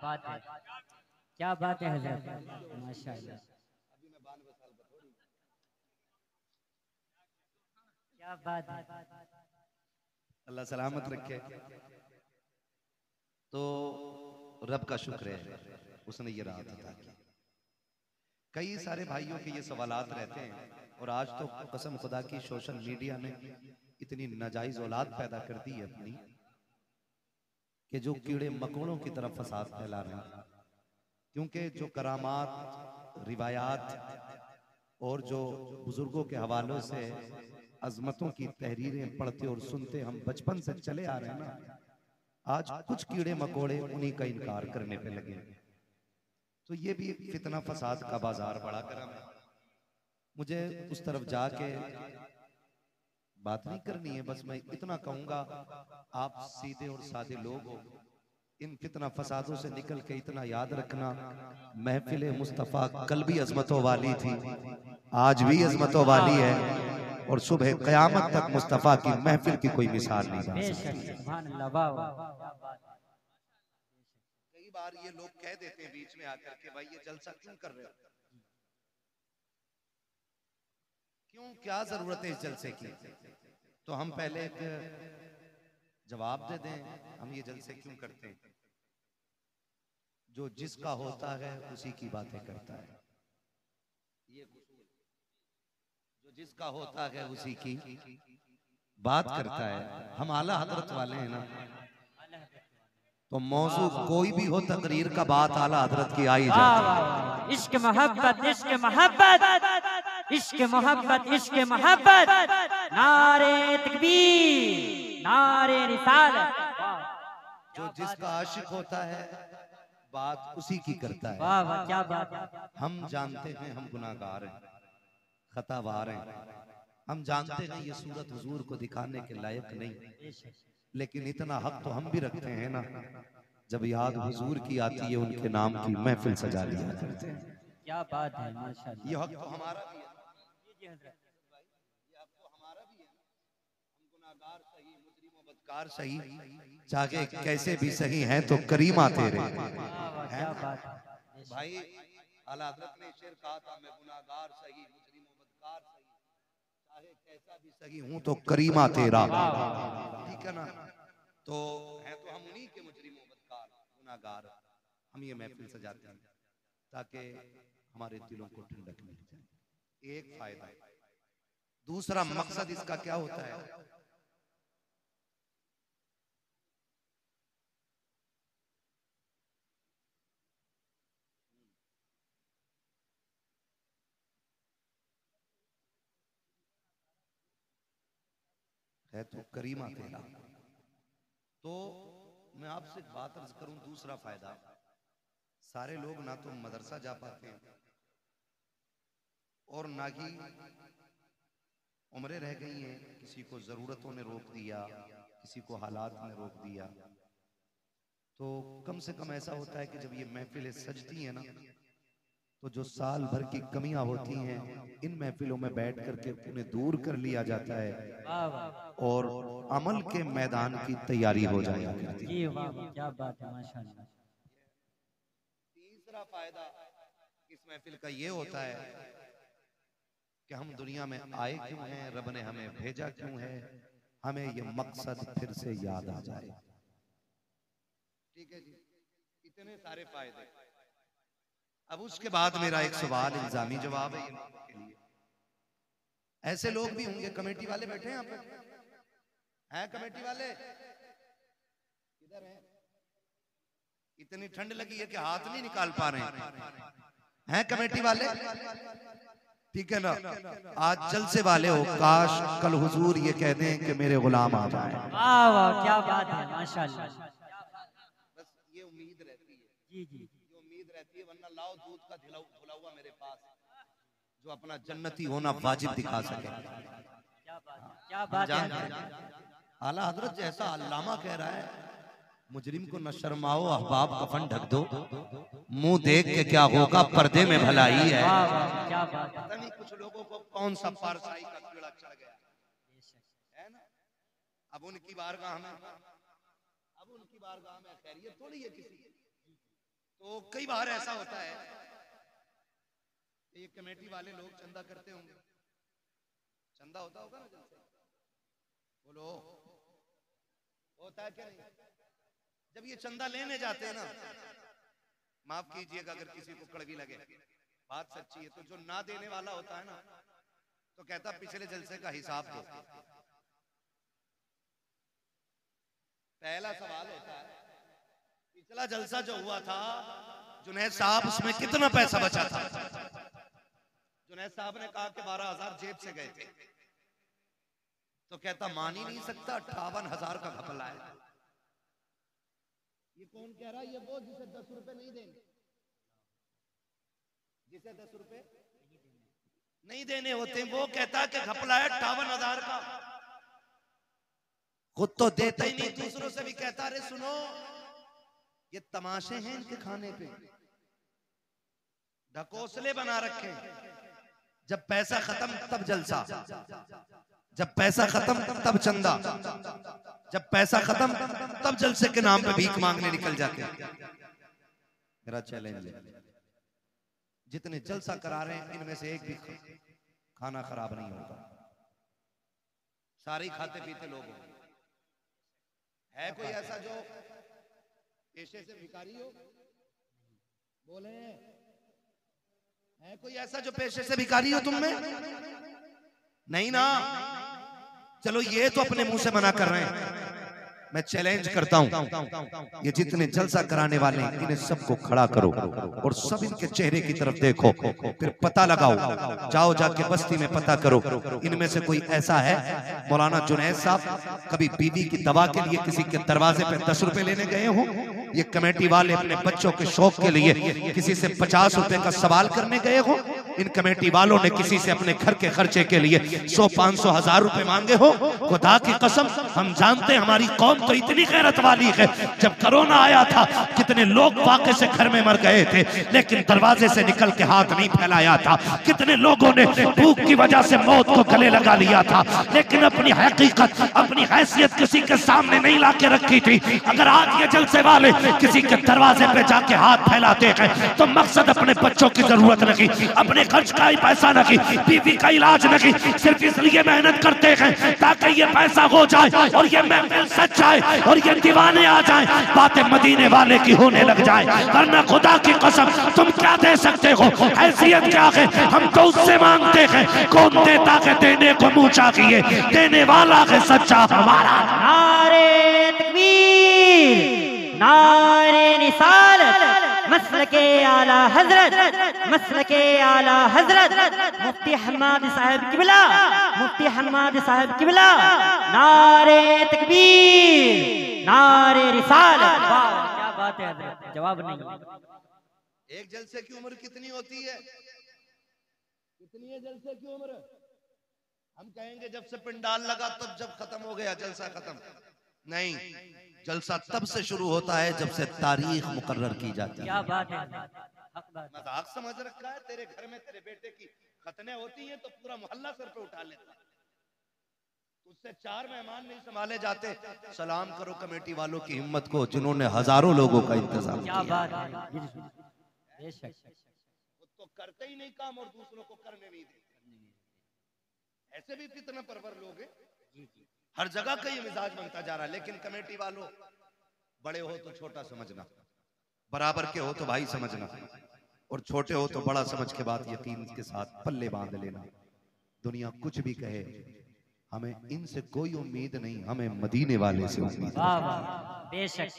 बात है, क्या बात है हजरत, माशाल्लाह। क्या बात है। अल्लाह सलामत रखे। तो रब का शुक्र है, उसने ये रात अता की। कई सारे भाइयों के ये सवालात रहते हैं, और आज तो कसम खुदा की सोशल मीडिया ने इतनी नाजायज औलाद पैदा कर दी है अपनी, कि जो कीड़े मकोड़ों की तरफ फसाद फैला रहे हैं। क्योंकि जो करामात, रिवायात और जो बुजुर्गों के हवालों से अजमतों की तहरीरें पढ़ते और सुनते हम बचपन से चले आ रहे हैं ना, आज कुछ कीड़े मकोड़े उन्हीं का इनकार करने पे लगे। तो ये भी एक फितना फसाद का बाजार बड़ा गर्म है। मुझे उस तरफ जाके बात नहीं करनी है, बस मैं इतना कहूंगा, आप सीधे और सादे लोग हो, इन फितना फसादों से निकल के इतना याद रखना, महफिल मुस्तफ़ा कल भी अजमतों वाली थी, आज भी अजमतों वाली है, और सुबह क़यामत तक मुस्तफ़ा की महफिल की कोई मिसाल नहीं बन बेशक, सकती। सुभान अल्लाह, वाह वाह, क्या बात है। कई बार ये लोग कह देते हैं बीच में आकर के, भाई ये जलसा क्यों कर रहे हो, क्यों, क्या जरूरत है इस जलसे की। तो हम पहले एक जवाब दे दें, हम ये जलसे क्यों करते हैं। जो जिसका होता है उसी की बातें करता है, ये जो जिसका होता है उसी की बात करता है। हम आला हजरत वाले हैं ना, तो मौजू कोई भी हो, तकरीर का बात आला हजरत की आई वाह जाती वाह है। वाह, इश्क मोहब्बत, इश्क मोहब्बत, इश्क मोहब्बत, इश्क मोहब्बत, नारे तकबीर, नारे रिसालत। वाह, जो क्या बात जिसका है। आशिक होता है बात उसी की करता है। वाह वाह, क्या बात है। हम जानते हैं हम गुनाहगार हैं, खतावार हैं, हम जानते हैं ये सूरत हुजूर को दिखाने के लायक नहीं, बेशक, लेकिन इतना हक तो हम भी रखते हैं ना, जब याद हुजूर की आती है उनके नाम की महफिल सजा लिया करते हैं। क्या बात है, ये माशाल्लाह। हक तो हमारा भी है ना, जी जी हजरत। ये हक तो हमारा भी है ना। हम गुनाहगार सही, मुजरिम व बदकार सही, चाहे कैसे भी सही हैं तो करीमा तेरे वाह वाह, है क्या ना। बात है। बेशक, भाई आला हज़रत ने शेर कहा था, मैं गुनाहगार सही, मुजरिम व बदकार सही, चाहे कैसा भी सही हूं तो करीमा तेरा। वाह वाह वाह। ठीक है ना। तो है तो हम उन्हीं के मुजरिम व बदकार गुनाहगार, हम ये महफिल सजाते हैं ताकि हमारे दिलों को ठंडक मिल जाए। एक फायदा, दूसरा मकसद इसका क्या होता है। है तो करीमा तेरा। तो मैं आपसे एक बात अर्ज करूं, दूसरा फायदा, सारे लोग ना तो मदरसा जा पाते हैं और ना ही उम्रें रह गई हैं, किसी को जरूरतों ने रोक दिया, किसी को हालात ने रोक दिया। तो कम से कम ऐसा होता है कि जब ये महफिलें सजती हैं ना, तो जो साल भर की कमियां होती हैं इन महफिलों में बैठ करके उन्हें दूर कर लिया जाता है, वाह वाह, और अमल के मैदान की तैयारी हो जाया करती जी है। वाह वाह, क्या बात है, माशाल्लाह। तीसरा फायदा इस महफिल का ये होता है कि हम दुनिया में आए क्यों हैं, रब ने हमें भेजा क्यों है, हमें ये मकसद फिर से याद आ जाए। ठीक है जी, इतने सारे फायदे। अब उसके बाद मेरा एक सवाल इल्जामी जवाब है ये लोगों के लिए। ऐसे लोग भी होंगे, कमेटी वाले बैठे हैं यहाँ पे, हैं कमेटी वाले, किधर हैं। इतनी ठंड लगी है कि हाथ नहीं निकाल पा रहे हैं कमेटी वाले। ठीक है ना, आज जलसे वाले हो, काश कल हुजूर ये कह दें कि मेरे गुलाम आ जाए। वाह वाह, क्या बात है, माशाल्लाह। बस ये उम्मीद रहती है, जी जी, ये उम्मीद रहती है, वरना लाओ दूध का धुला हुआ मेरे पास, जो अपना जन्नती होना वाजिब दिखा सके। क्या बात है, क्या हम बात है जानते हजरत। हैं, आला हजरत जैसा अल्लामा कह रहा है, मुजरिम को न शर्माओ अहबाब कफन ढक दो, मुंह देख के क्या होगा पर्दे में भलाई है। वाह वाह, क्या बात है। पता नहीं कुछ लोगों को कौन सा पारसाई का कीड़ा चढ़ गया है ना। अब उनकी बारगाह में, अब उनकी बारगाह में खैरियत थोड़ी है किसी की। तो कई बार ऐसा होता है, ये कमेटी वाले लोग चंदा करते होंगे, चंदा होता होगा ना जलसे, बोलो होता है क्या नहीं? जब ये चंदा लेने जाते हैं ना, माफ कीजिएगा अगर किसी को कड़वी लगे, बात सच्ची है, तो जो ना देने वाला होता है ना, तो कहता पिछले जलसे का हिसाब दो। पहला सवाल होता है, पिछला जलसा जो हुआ था जुनैद साहब, उसमें कितना पैसा बचा था? जुनैद साहब ने कहा कि 12,000 जेब से गए थे। तो कहता मान ही नहीं सकता, 58,000 का घपला है। ये कौन कह रहा है? ये वो जिसे 10 रुपए नहीं देंगे, जिसे 10 रुपए नहीं देने होते, वो कहता कि घपला है 58,000 का। खुद तो देता ही नहीं, दूसरों से भी कहता अरे सुनो ये तमाशे हैं इनके खाने पे, ढकोसले बना रखे, जब पैसा खत्म तब जलसा, जब पैसा खत्म तब चंदा, जब पैसा खत्म तब जलसे के नाम पे भीख मांगने निकल जाते हैं। मेरा चैलेंज है, जितने जलसा करा रहे हैं इनमें से एक भी खाना खराब नहीं होगा, सारे खाते पीते लोग होंगे। है कोई ऐसा जो पेशे से भिखारी हो? बोले है कोई ऐसा जो पेशे से भिखारी हो तुम में? नहीं ना। चलो ये तो अपने मुंह से मना कर रहे हैं, मैं चैलेंज करता हूं, ये जितने जलसा कराने वाले हैं इन्हें सबको खड़ा करो और सब इनके चेहरे की तरफ देखो, फिर पता लगाओ, जाओ जाके बस्ती में पता करो इनमें से कोई ऐसा है। मौलाना जुनैद साहब कभी बीवी की दवा के लिए किसी के दरवाजे पे 10 रुपए लेने गए हो? ये कमेटी वाले अपने बच्चों के शौक के लिए किसी से 50 रुपए का सवाल करने गए हो? इन कमेटी वालों ने किसी से अपने घर के खर्चे के लिए 100, 500, 1000 रुपए मांगे हो? खुदा की कसम हम जानते हैं हमारी कौम तो इतनी गैरत वाली है, जब कोरोना आया था कितने लोग वाकई से घर में मर गए थे, लेकिन दरवाजे से निकल के हाथ नहीं फैलाया था। कितने लोगों ने भूख की वजह से मौत को गले लगा लिया था, लेकिन अपनी हकीकत, अपनी हैसियत किसी के सामने नहीं ला के रखी थी। अगर आज ये जलसे वाले किसी के दरवाजे पे जाके हाथ फैलाते हैं तो मकसद अपने बच्चों की जरूरत नहीं, अपने खर्च का ही पैसा नहीं, बीवी का इलाज नहीं, सिर्फ इसलिए मेहनत करते हैं ताकि ये पैसा हो जाए और ये महफिल सच जाए और ये दीवाने आ जाएं, बातें मदीने वाले की होने लग जाए। वरना खुदा की कसम तुम क्या दे सकते हो? हैसियत क्या है? हम तो उससे मांगते हैं, कौन देता है देने को मुंह चाहिए, देने वाला है सच्चा हमारा। नारे तकबीर, नारे रिसालत, मसलके आला हजरत, मसलके आला हजरत मुफ्ती हम्माद साहब किबला, मुफ्ती हम्माद साहब किबला। नारे तकबीर, नारे रिसालत। क्या बात है हजरत, जवाब नहीं। एक जलसे की उम्र कितनी होती है? कितनी है जलसे की उम्र? हम कहेंगे जब से पंडाल लगा तब जब खत्म हो गया जलसा खत्म, नहीं, जलसा तब से शुरू होता है जब से तारीख मुकर्रर की जाती है। क्या बात है, मजाक समझ रखा है? तेरे घर में तेरे बेटे की खतने होती हैं तो पूरा मोहल्ला सर पे उठा लेता है, उससे 4 मेहमान नहीं संभाले जाते। सलाम करो कमेटी वालों की हिम्मत को जिन्होंने हजारों लोगों का इंतजाम किया। क्या बात है, बेशक तो करते ही नहीं काम और दूसरों को करने नहीं देते। ऐसे भी कितने परवर लोग हैं, हर जगह का ये मिजाज बनता जा रहा है। लेकिन कमेटी वालों, बड़े हो तो छोटा समझना, बराबर के हो तो भाई समझना, और छोटे हो तो बड़ा समझ के बाद यकीन के साथ पल्ले बांध लेना। दुनिया कुछ भी कहे, हमें इनसे कोई उम्मीद नहीं, हमें मदीने वाले से उम्मीद है। बेशक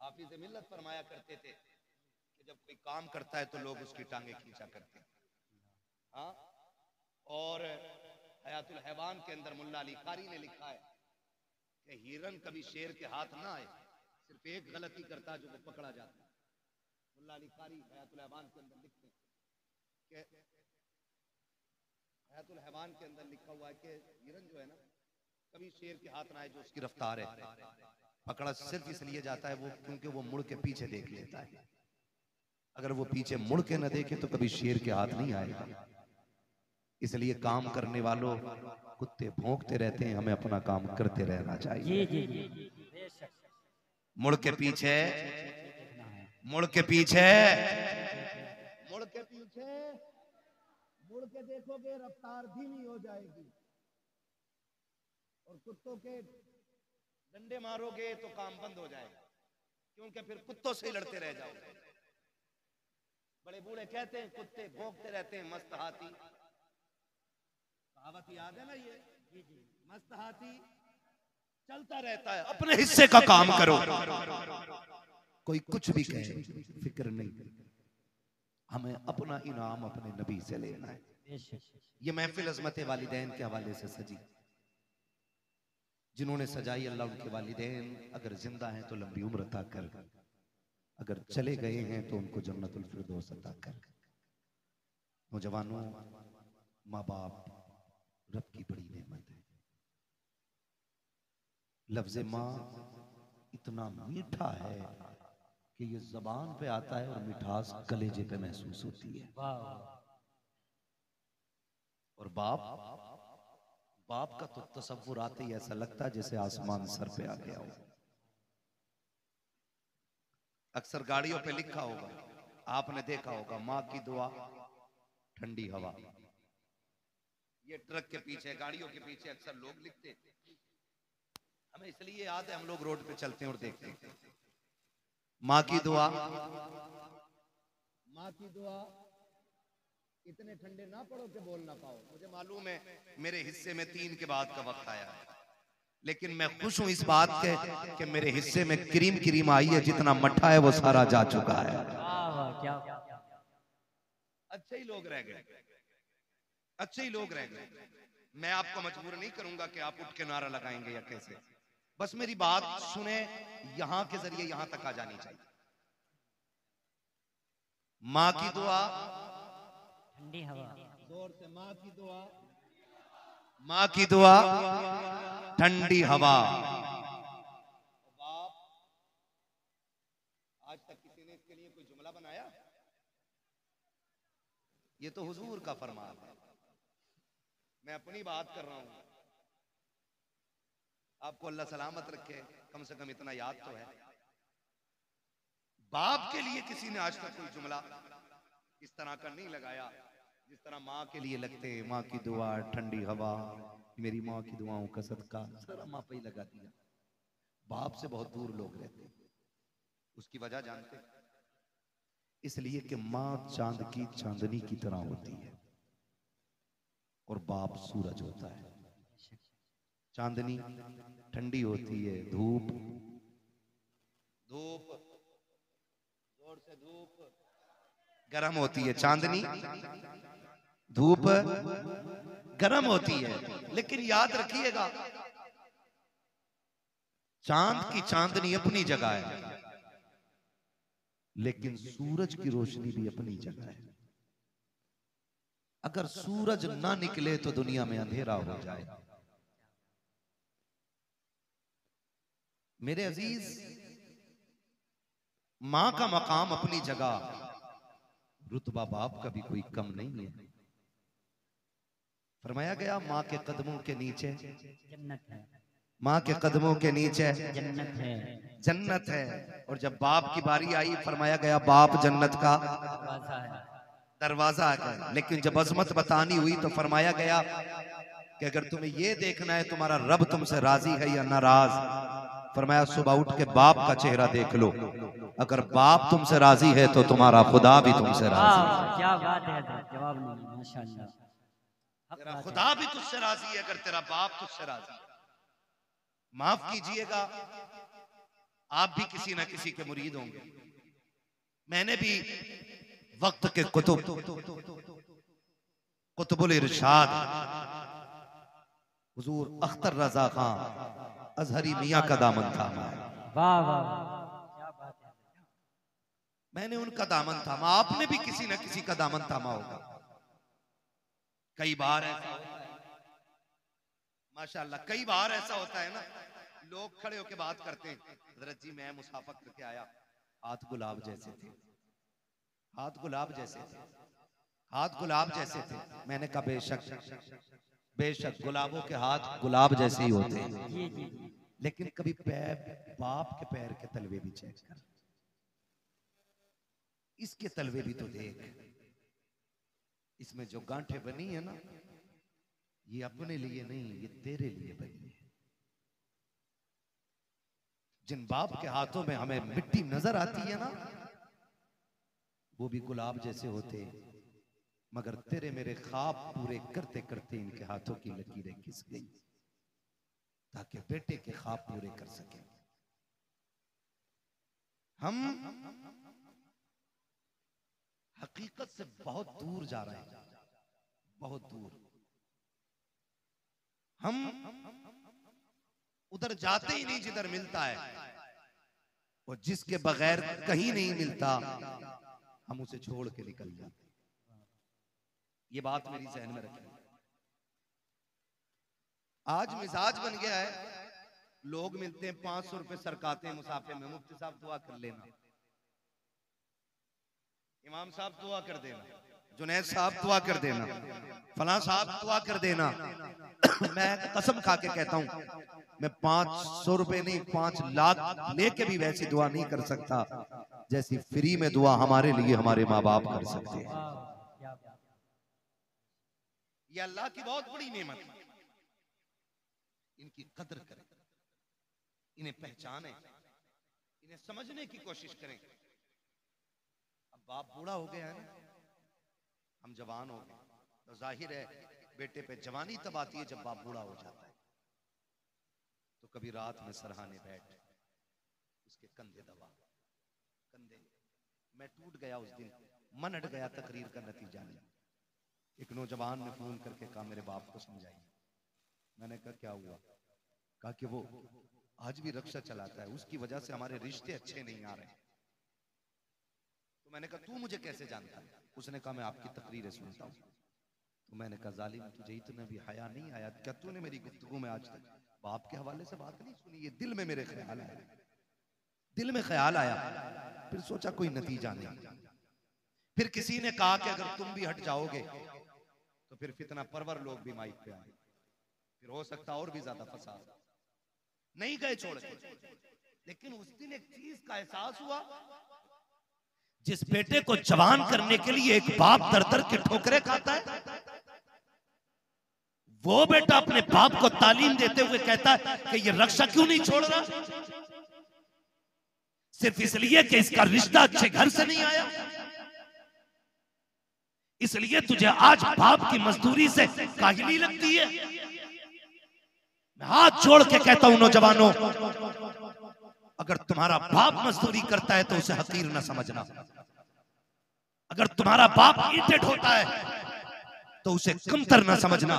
हाफिज़ मिल्लत फरमाया करते थे कि जब कोई काम करता है तो लोग उसकी टांगे खींचा करते हैं। हाँ, और हयातुल हैवान के अंदर मुल्ला अली कारी ने लिखा है कि हिरन कभी शेर के हाथ ना आए, सिर्फ एक गलती करता जो वो पकड़ा जाता है। मुल्ला अली कारी हयातुल हैवान के अंदर लिखते हैं कि हयातुल हैवान के अंदर लिखा हुआ है कि हिरन जो है ना कभी शेर के हाथ ना आए जो उसकी रफ्तार है, पकड़ा सिर्फ इसलिए जाता है वो क्योंकि वो मुड़ के पीछे देख लेता है। अगर वो पीछे मुड़ के न देखे तो कभी शेर के हाथ नहीं आएगा। इसलिए काम करने वालों, कुत्ते भौंकते रहते हैं, हमें अपना काम करते रहना चाहिए। जी जी जी, मुड़ के पीछे मुड़ के पीछे, मुड़ के पीछे, मुड़ के देखोगे रफ्तार धीमी हो जाएगी, और कुत्तों के डंडे मारोगे तो काम बंद हो जाएगा, क्योंकि फिर कुत्तों से ही लड़ते रह जाओगे। बड़े बूढ़े कहते हैं कुत्ते भौंकते रहते हैं, मस्त हाथी, कहावत याद है ना ये, मस्त हाथी चलता रहता है, अपने हिस्से का काम करो, कोई कुछ भी कहे फिक्र नहीं, हमें अपना इनाम अपने नबी से लेना है। ये महफिल अज़मत वालिदैन के हवाले से सजी, जिन्होंने सजाई अल्लाह उनके वालिदैन अगर जिंदा हैं तो लंबी उम्र अता कर, अगर चले गए हैं तो उनको जन्नतुल फिरदौस अता कर। नौजवानों, माँ बाप रब की बड़ी नेमत है। लफ्ज़ माँ इतना मीठा है कि ये ज़बान पे आता है और मिठास कलेजे पे महसूस होती है। और बाप, बाप का तो तसव्वुर आते ही ऐसा लगता है जैसे आसमान सर पे आ गया हो। अक्सर गाड़ियों पे लिखा होगा, आपने देखा होगा, माँ की दुआ ठंडी हवा। ये ट्रक के पीछे, गाड़ियों के पीछे अक्सर लोग लिखते, हमें इसलिए याद है, हम लोग रोड पे चलते हैं और देखते हैं, माँ की दुआ, माँ की दुआ इतने ठंडे ना पड़ो कि बोल ना पाओ। मुझे मालूम है मेरे हिस्से में 3 के बाद का वक्त आया है, लेकिन मैं खुश हूं इस बात के कि मेरे हिस्से में क्रीम क्रीम आई है, जितना मट्ठा है वो सारा जा चुका है। अच्छे ही लोग रह गए, अच्छे ही लोग रह गए। मैं आपको मजबूर नहीं करूंगा कि आप उठ के नारा लगाएंगे या कैसे, बस मेरी बात सुने, यहां के जरिए यहां तक आ जानी चाहिए। माँ की दुआ ठंडी हवा, जोर से माँ की दुआ, माँ की दुआ ठंडी हवा। बाप, आज तक किसी ने इसके लिए कोई जुमला बनाया? ये तो हुजूर का फरमान है, मैं अपनी बात कर रहा हूं। आपको अल्लाह सलामत रखे, कम से कम इतना याद तो है। बाप के लिए किसी ने आज तक कोई जुमला इस तरह का नहीं लगाया जिस तरह माँ के लिए लगते। माँ की दुआ ठंडी हवा, मेरी माँ की दुआओं का सदका, सारा माँ पे ही लगा दिया। बाप से बहुत दूर लोग रहते, उसकी वजह जानते? इसलिए कि माँ चांद की चांदनी की तरह होती है और बाप सूरज होता है। चांदनी ठंडी होती है, धूप, धूप जोर से धूप गर्म होती है, चांदनी धूप गर्म होती है। लेकिन याद रखिएगा, चांद की चांदनी अपनी जगह है, लेकिन सूरज की रोशनी भी अपनी जगह है। अगर सूरज ना निकले तो दुनिया में अंधेरा हो जाए। मेरे अजीज, मां का मकाम अपनी जगह, रुतबा बाप का भी कोई कम नहीं है। फरमाया गया मां के कदमों के नीचे जन्नत है, मां के कदमों के नीचे जन्नत है, जन्नत है। और जब बाप की बारी आई, फरमाया गया बाप जन्नत का दरवाजा है। दरवाजा है। लेकिन जब अजमत बतानी हुई तो फरमाया गया कि अगर तुम्हें यह देखना है तुम्हारा रब तुमसे राजी है या नाराज, फरमाया सुबह उठ के बाप का चेहरा देख लो, अगर बाप तुमसे राजी है तो तुम्हारा खुदा भी तुमसे राजी है। क्या बात है, जवाब नहीं, माशाअल्लाह। तेरा खुदा भी तुझसे राजी है अगर तेरा बाप तुझसे राजी है। माफ कीजिएगा, आप भी किसी ना किसी के मुरीद होंगे। मैंने भी वक्त के कुतुबुल इरशाद हुजूर अख्तर रजा खान अजहरी मियां का दामन थामा है। वाह वाह, क्या बात है। मैंने उनका दामन थामा, आपने भी किसी ना किसी का दामन थामा होगा। कई बार ऐसा होता है, माशाअल्लाह, कई बार ऐसा होता है ना, लोग खड़े होके बात करते हैं, हजरत जी मैं मुसाफा करके आया, हाथ गुलाब जैसे थे, हाथ गुलाब जैसे थे, हाथ गुलाब जैसे थे। मैंने कहा बेशक बेशक गुलाबों के हाथ गुलाब जैसे ही होते हैं, लेकिन कभी पैर, बाप के पैर के तलवे भी चेक कर। इसके तलवे भी तो देख, इसमें जो गांठें बनी है ना, ये अपने लिए नहीं, ये तेरे लिए बनी है। जिन बाप के हाथों में हमें मिट्टी नजर आती है ना, वो भी गुलाब जैसे होते, मगर तेरे मेरे ख्वाब पूरे करते करते इनके हाथों की लकीरें घिस गई, ताकि बेटे के ख्वाब पूरे कर सके। हम हकीकत से बहुत दूर जा रहे हैं, बहुत दूर। हम उधर जाते ही नहीं जिधर मिलता है, और जिसके बगैर कहीं नहीं मिलता हम उसे छोड़ के निकल जाते। ये बात मेरी जहन में रखिए। आज मिजाज बन गया है, लोग मिलते हैं 500 रुपए सरकाते हैं मुसाफे में, मुफ्ती साहब दुआ कर लेना, इमाम साहब दुआ कर देना, जुनैद साहब दुआ कर देना, फलां साहब दुआ कर देना। मैं कसम खा के कहता हूं, मैं 500 रुपए नहीं 5 लाख लेके भी वैसी दुआ नहीं कर सकता जैसी फ्री में दुआ हमारे लिए हमारे माँ बाप कर सकते हैं। ये अल्लाह की बहुत बड़ी नेमत है। इनकी कदर करें, इन्हें पहचानें, इन्हें समझने की कोशिश करें। अब बाप बूढ़ा हो गया है ना, हम जवान हो गए, तो जाहिर है बेटे पे जवानी तब आती है जब बाप बूढ़ा हो जाता है। तो कभी रात में सरहाने बैठ, उसके कंधे दबा, कंधे। मैं टूट गया उस दिन, मन हट गया तकरीर का नतीजा नहीं। एक नौजवान ने फोन करके कहा मेरे बाप को समझाइए। मैंने कहा क्या हुआ? कहा कि वो आज भी रिक्शा चलाता है, उसकी वजह से हमारे रिश्ते अच्छे नहीं आ रहे। तो मैंने कहा तू मुझे कैसे जानता है? उसने कहा मैं आपकी तकरीरें सुनता हूँ। तो मैंने कहा जालिम, तुझे इतना भी हया नहीं आया क्या? तूने मेरी गुफ्तगू में आज तक बाप के हवाले से बात नहीं सुनी? ये दिल में मेरे ख्याल आया, दिल में ख्याल आया, फिर सोचा कोई नतीजा नहीं। फिर किसी ने कहा कि अगर तुम भी हट जाओगे तो फिर फितना परवर लोग भी माइक पे आए, फिर हो सकता और भी ज्यादा फसाद। नहीं गए छोड़ के, लेकिन उस दिन एक चीज का एहसास हुआ, जिस बेटे को जवान करने के लिए एक बाप दर दर के ठोकरे खाता है, वो बेटा अपने बाप को तालीम देते हुए कहता है कि ये रक्षा क्यों नहीं छोड़ रहा? सिर्फ इसलिए कि इसका रिश्ता अच्छे घर से नहीं आया, इसलिए तुझे आज बाप की मजदूरी से काहिली लगती है। मैं हाथ जोड़ के कहता हूं नौजवानों, अगर तुम्हारा बाप मजदूरी करता है तो उसे हकीर न समझना। अगर तुम्हारा बाप ईंटें ढोता है तो उसे कमतर न समझना।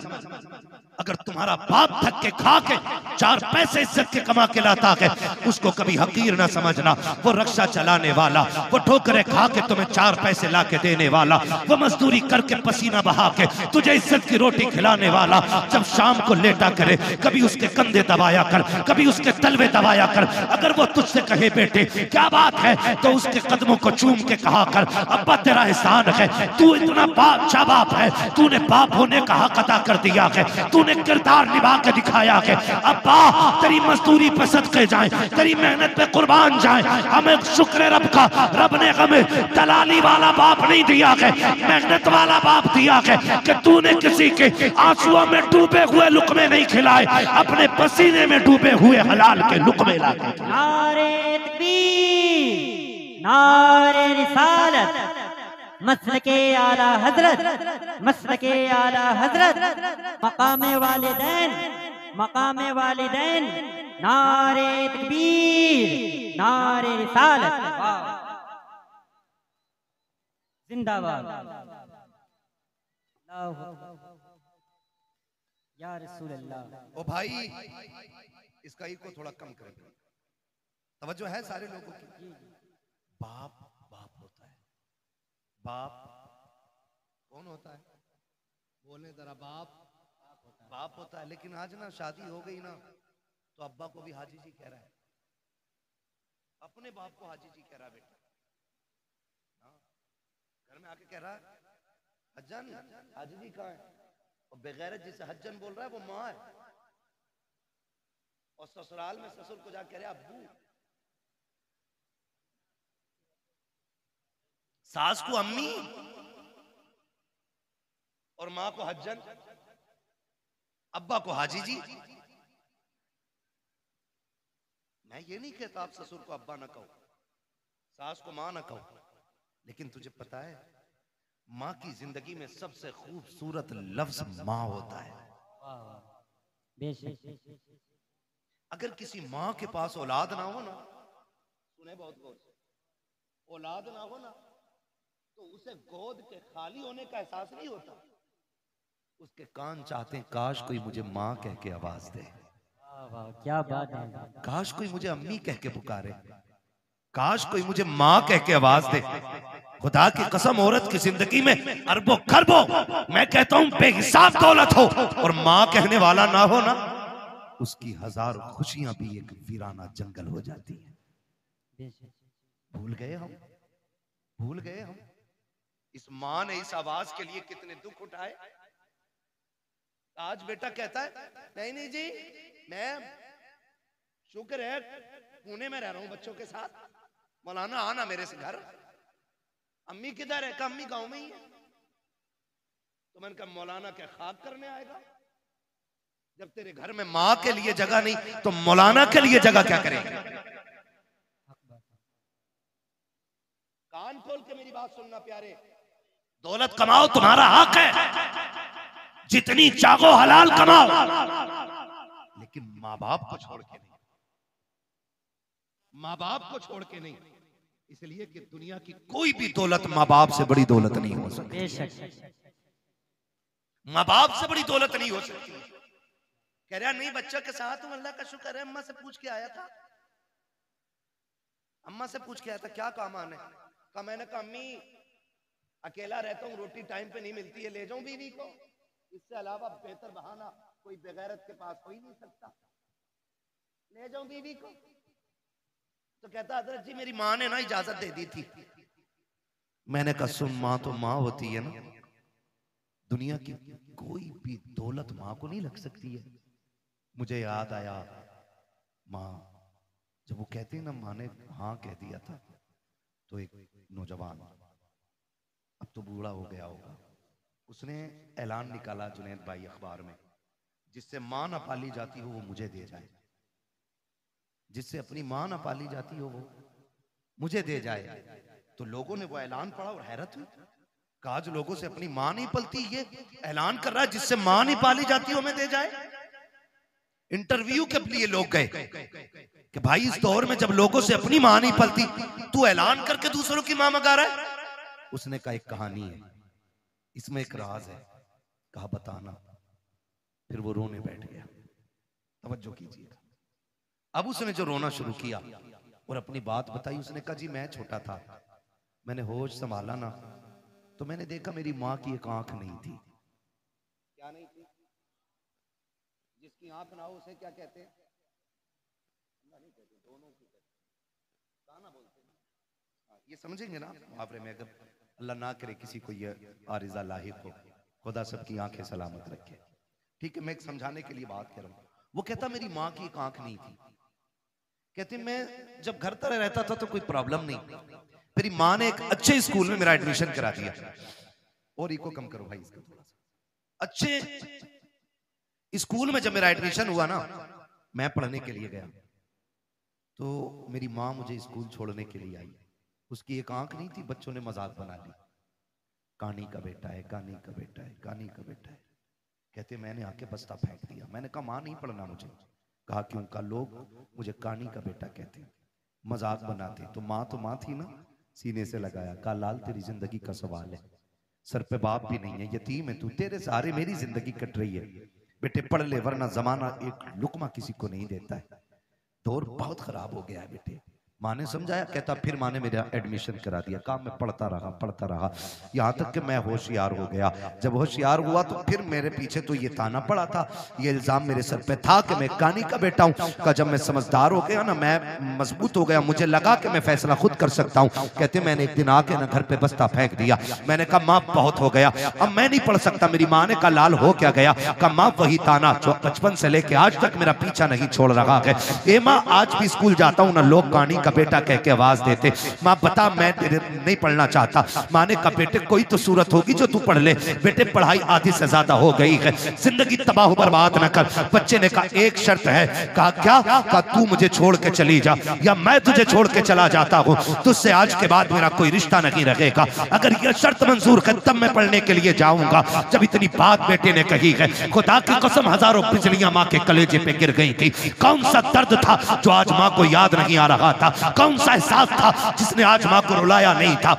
अगर तुम्हारा बाप थक के खा के 4 पैसे इज्जत के कमा के लाता है, उसको कभी हकीर न समझना। वो रक्षा चलाने वाला, वो ठोकरे खा के तुम्हें 4 पैसे ला के देने वाला, वो मजदूरी करके पसीना बहा के तुझे इज्जत की रोटी खिलाने वाला, जब शाम को लेटा करे कभी उसके कंधे दबाया कर, कभी उसके तलवे दबाया कर। अगर वो तुझसे कहे बेटे क्या बात है, तो उसके कदमों को चूम के कहा कर अब्बा तेरा एहसान है, तू इतना अच्छा बाप है, तूने बाप होने का हक अदा कर दिया है, तूने किरदार निभा के दिखाया है। अब्बा तेरी मजदूरी पे सदके जाए, तेरी मेहनत पे कुर्बान जाए। हमें शुक्र रब का, रब ने हमें दलाली वाला बाप नहीं दिया है, मेहनत वाला बाप दिया है कि तूने किसी के आंसुओं में डूबे हुए लुकमे नहीं खिलाए, अपने पसीने में डूबे हुए हलाल के लुकमे लाके। नारे तकबीर, नारे रिसालत, मसलके आला हजरत, मसलके आला हजरत, मकामे वालिदैन, मकामे वालिदैन, नारे तकबीर, नारे रिसालत, जिंदाबाद। या रसूल अल्लाह। ओ भाई, इसका ई को थोड़ा कम करें, तवज्जो है सारे लोगों की। बाप बाप होता है, बाप कौन होता है? बोले जरा। बाप होता है। लेकिन आज ना शादी हो गई ना, तो अब्बा को भी हाजी जी कह रहा है, अपने बाप को हाजी जी कह रहा है। बेटा घर में आके कह रहा है हज्जन, हाजी जी कहाँ है? और बेगैरत जिसे हज्जन बोल रहा है वो माँ है, और ससुराल में ससुर को जाके कह रहा है अब्बू। सास को अम्मी और मां को हज्जन, अब्बा को हाजी जी। मैं ये नहीं कहता आप ससुर को अब्बा ना कहो, सास को मां ना कहो, लेकिन तुझे पता है मां की जिंदगी में सबसे खूबसूरत लफ्ज मां होता है। अगर किसी मां के पास औलाद ना हो ना, सुने बहुत गौर से, औलाद ना हो ना तो उसे गोद के खाली होने का एहसास नहीं होता। उसके कान चाहते हैं काश कोई मुझे मां कह के आवाज दे, क्या बात है, काश कोई मुझे अम्मी कह के पुकारे, काश कोई मुझे मां कह के आवाज दे। खुदा की कसम, औरत की जिंदगी में अरबों खरबों, मैं कहता हूं बेहिसाब दौलत हो और मां कहने वाला ना हो ना, उसकी हजारों खुशियां भी एक वीराना जंगल हो जाती है। भूल गए हम, भूल गए हम। इस मां ने इस आवाज के लिए कितने दुख उठाए। आज बेटा कहता है नहीं नहीं जी, मैं शुक्र है पुणे में रह रहा हूं बच्चों के साथ, मौलाना आना मेरे से घर। अम्मी किधर है? का अम्मी गांव में ही है। तो मैंने कहा मौलाना क्या खाक करने आएगा? जब तेरे घर में मां के लिए जगह नहीं तो मौलाना के लिए जगह क्या करेगा? कान खोल के मेरी बात सुनना प्यारे, दौलत कमाओ तुम्हारा हक है, जितनी चाहो हलाल कमाओ, लेकिन माँ बाप को छोड़ के नहीं, माँ बाप को छोड़ के नहीं। इसलिए कि दुनिया की कोई भी दौलत माँ बाप से बड़ी दौलत नहीं हो सकती, माँ बाप से बड़ी दौलत नहीं हो सकती। कह रहा नहीं बच्चा के साथ हूं, अल्लाह का शुक्र है, अम्मा से पूछ के आया था, अम्मा से पूछ के आया था क्या काम आने का। मैंने कहा अम्मी अकेला रहता हूँ, रोटी टाइम पे नहीं मिलती है, ले जाऊं बीवी को, इससे अलावा बेहतर बहाना कोई बेगैरत के पास हो ही नहीं सकता, ले जाऊं बीवी को। तो कहता हजरत जी मेरी माँ ने ना इजाजत दे दी थी। मैंने कहा सुन, माँ तो माँ होती है ना, दुनिया की कोई भी दौलत माँ को नहीं लग सकती है। मुझे याद आया माँ जब वो कहती है ना, माँ ने हाँ कह दिया था, तो एक नौजवान, अब तो बूढ़ा हो गया होगा, उसने ऐलान निकाला जुनैद भाई अखबार में, जिससे मां ना पाली जाती हो वो मुझे दे जाए, जिससे अपनी मां ना पाली जाती हो वो मुझे दे जाए। तो लोगों ने वो ऐलान पढ़ा और हैरत हुई, कहा जो लोगों से अपनी मां नहीं पलती, ये ऐलान कर रहा है जिससे मां नहीं पाली जाती हो हमें दे जाए। इंटरव्यू के लिए लोग गए कि भाई इस दौर में जब लोगों से अपनी मां नहीं पलती, तू ऐलान करके दूसरों की मां मंगा रहा है। उसने कहा एक कहानी है, इसमें एक राज है। कहा बताना। फिर वो रोने बैठ गया। तवज्जो कीजिएगा। अब उसने जो रोना शुरू किया और अपनी बात बताई, उसने कहा जी मैं छोटा था, मैंने होश संभाला ना तो मैंने देखा मेरी माँ की एक आंख नहीं थी। क्या नहीं थी? जिसकी आंख ना हो उसे क्या कहते हैं? नहीं कहते, दोनों की कहते हैं, काना बोलते हैं। ये समझेंगे ना मुहावरे में, अगर अल्लाह ना करे किसी को ये आरिज़ा लाहिक हो, खुदा सबकी आंखें सलामत रखे। ठीक है, मैं एक समझाने के लिए बात कर रहा हूँ। वो कहता मेरी माँ की एक आंख नहीं थी, कहते मैं जब घर तरह रहता था तो कोई प्रॉब्लम नहीं, मेरी माँ ने एक अच्छे स्कूल में मेरा एडमिशन करा दिया। और इको कम करो भाई इसका थोड़ा सा। अच्छे स्कूल में जब मेरा एडमिशन हुआ ना, मैं पढ़ने के लिए गया तो मेरी माँ मुझे स्कूल छोड़ने के लिए आई। उसकी एक आंख नहीं थी, बच्चों ने मजाक बना ली, कानी का बेटा है, कानी का बेटा है, कानी का बेटा है। कहते मैंने आके बस्ता फेंक दिया। मैंने कहा माँ नहीं पढ़ना मुझे। कहा क्यों? का लोग मुझे कानी का बेटा कहते हैं, मजाक बनाते। तो माँ थी ना, सीने से लगाया। कहा लाल तेरी जिंदगी का सवाल है, सर पे बाप भी नहीं है, यतीम है तू, तेरे सहारे मेरी जिंदगी कट रही है। बेटे पढ़ ले वरना जमाना एक लुकमा किसी को नहीं देता है, दौर बहुत खराब हो गया है बेटे। माँ ने समझाया। कहता फिर माँ ने मेरा एडमिशन करा दिया। कहा मैं पढ़ता रहा यहाँ तक कि मैं होशियार हो गया। जब होशियार हुआ तो फिर मेरे पीछे तो ये ताना पड़ा था, ये इल्जाम मेरे सर पे था कि मैं कानी का बेटा हूँ। का जब मैं समझदार हो गया ना, मैं मजबूत हो गया, मुझे लगा कि मैं फैसला खुद कर सकता हूँ। कहते मैंने एक दिन आके ना घर पे बस्ता फेंक दिया। मैंने कहा माँ बहुत हो गया, अब मैं नहीं पढ़ सकता। मेरी माँ ने कहा लाल हो क्या गया? कहा माँ वही ताना जो बचपन से लेके आज तक मेरा पीछा नहीं छोड़ रहा है। ए माँ आज भी स्कूल जाता हूँ ना, लोग कानी का बेटा कह के आवाज देते, माँ बता मैं तेरे नहीं पढ़ना चाहता। माँ ने कहा बेटे कोई तो सूरत होगी जो तू पढ़ ले। बेटे पढ़ाई आधी से ज्यादा हो गई है, जिंदगी तबाह बर्बाद न कर। बच्चे ने कहा एक शर्त है। कहा क्या? कहा तू मुझे छोड़ के चली जा या मैं तुझे छोड़ के चला जाता हूँ, तुझसे आज के बाद मेरा कोई रिश्ता नहीं रहेगा। अगर यह शर्त मंजूर है तब मैं पढ़ने के लिए जाऊंगा। जब इतनी बात बेटे ने कही है, खुदा की कसम हजारों बिजलियां माँ के कलेजे पे गिर गई थी। कौन सा दर्द था जो आज माँ को याद नहीं आ रहा था? कौन सा एहसास था जिसने आज माँ को रुलाया नहीं था?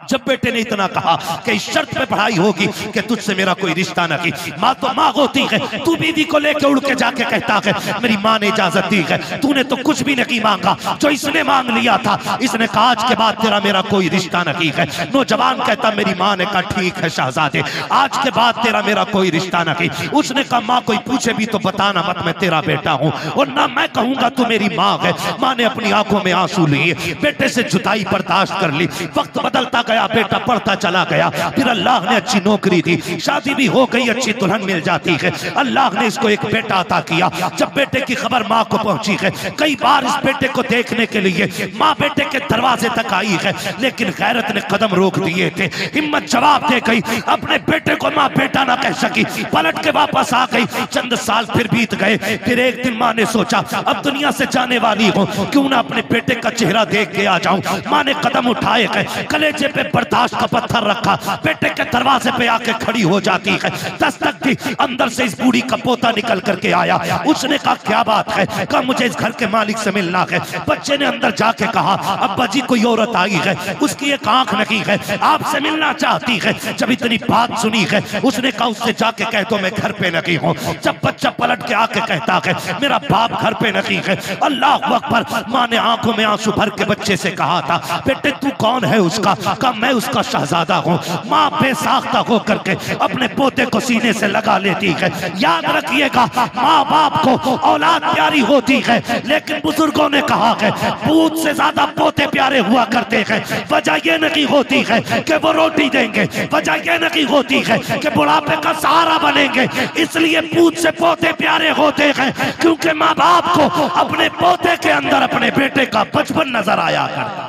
जब बेटे ने इतना कहा कि इस शर्त पे पढ़ाई होगी कि तुझसे मेरा कोई रिश्ता नहीं। माँ तो माँ होती है, तू बीवी को लेके उड़ के जाके कहता है मेरी माँ ने इजाजत दी है। तूने तो कुछ भी नहीं मांगा, जो इसने मांग लिया था। इसने कहा आज के बाद तेरा मेरा कोई रिश्ता नहीं है। नौजवान कहता मेरी माँ ने कहा ठीक है शहजादे, आज के बाद तेरा मेरा कोई रिश्ता नहीं। उसने कहा माँ कोई पूछे भी तो बताना मत मैं तेरा बेटा हूँ, और ना मैं कहूंगा तू मेरी माँ है। माँ ने अपनी आंखों में आंसू लिए, बेटे से जुदाई बर्दाश्त कर ली। वक्त बदलता गया, बेटा पढ़ता चला गया। फिर अल्लाह ने अच्छी नौकरी दी, शादी भी हो गई, अच्छी दुल्हन मिल जाती है। अल्लाह ने इसको एक बेटा अता किया। जब बेटे की खबर माँ को पहुंची है, कई बार इस बेटे को देखने के लिए माँ बेटे के दरवाजे तक आई है, लेकिन गैरत ने कदम रोक दिए थे। हिम्मत जवाब दे गई, अपने बेटे को माँ बेटा ना कह सकी, पलट के वापस आ गई। चंद साल फिर बीत गए। फिर एक दिन माँ ने सोचा अब दुनिया से जाने वाली हूँ, क्यों ना अपने बेटे का चेहरा देख के आ जाऊं। माँ ने कदम उठाए गए, कलेजे पे बर्दाश्त का पत्थर रखा, बेटे के दरवाजे पे आके खड़ी हो जाती है। दस्तक दी, अंदर से इस बूढ़ी का पोता निकल करके आया। उसने कहा क्या बात है? कहा मुझे इस घर के मालिक से मिलना है। बच्चे ने अंदर जाके कहा अब्बा जी कोई औरत आई है, उसकी एक आंख नहीं है, आपसे मिलना चाहती है। जब इतनी बात सुनी है, उसने कहा उससे जाके कह दो मैं घर पे नहीं हूँ। जब बच्चा पलट के आके कहता है मेरा बाप घर पे नहीं है, अल्लाह अकबर। माँ ने आंखों में आंसू भर के बच्चे से कहा था बेटे तू कौन है उसका? कहा मैं उसका शहजादा हूँ। माँ बेसाख्ता होकर के अपने पोते को सीने से लगा लेती है। याद रखिएगा माँ बाप को औलाद प्यारी होती है, लेकिन बुजुर्गों ने कहा है पूत से ज्यादा पोते प्यारे हुआ करते हैं। वजह यह नहीं होती है कि वो रोटी देंगे, वजह यह नहीं होती है कि बुढ़ापे का सहारा बनेंगे। इसलिए पूत से पोते प्यारे होते हैं क्योंकि माँ बाप को अपने पोते के अंदर अपने बेटे का बचपन नजर आया करता।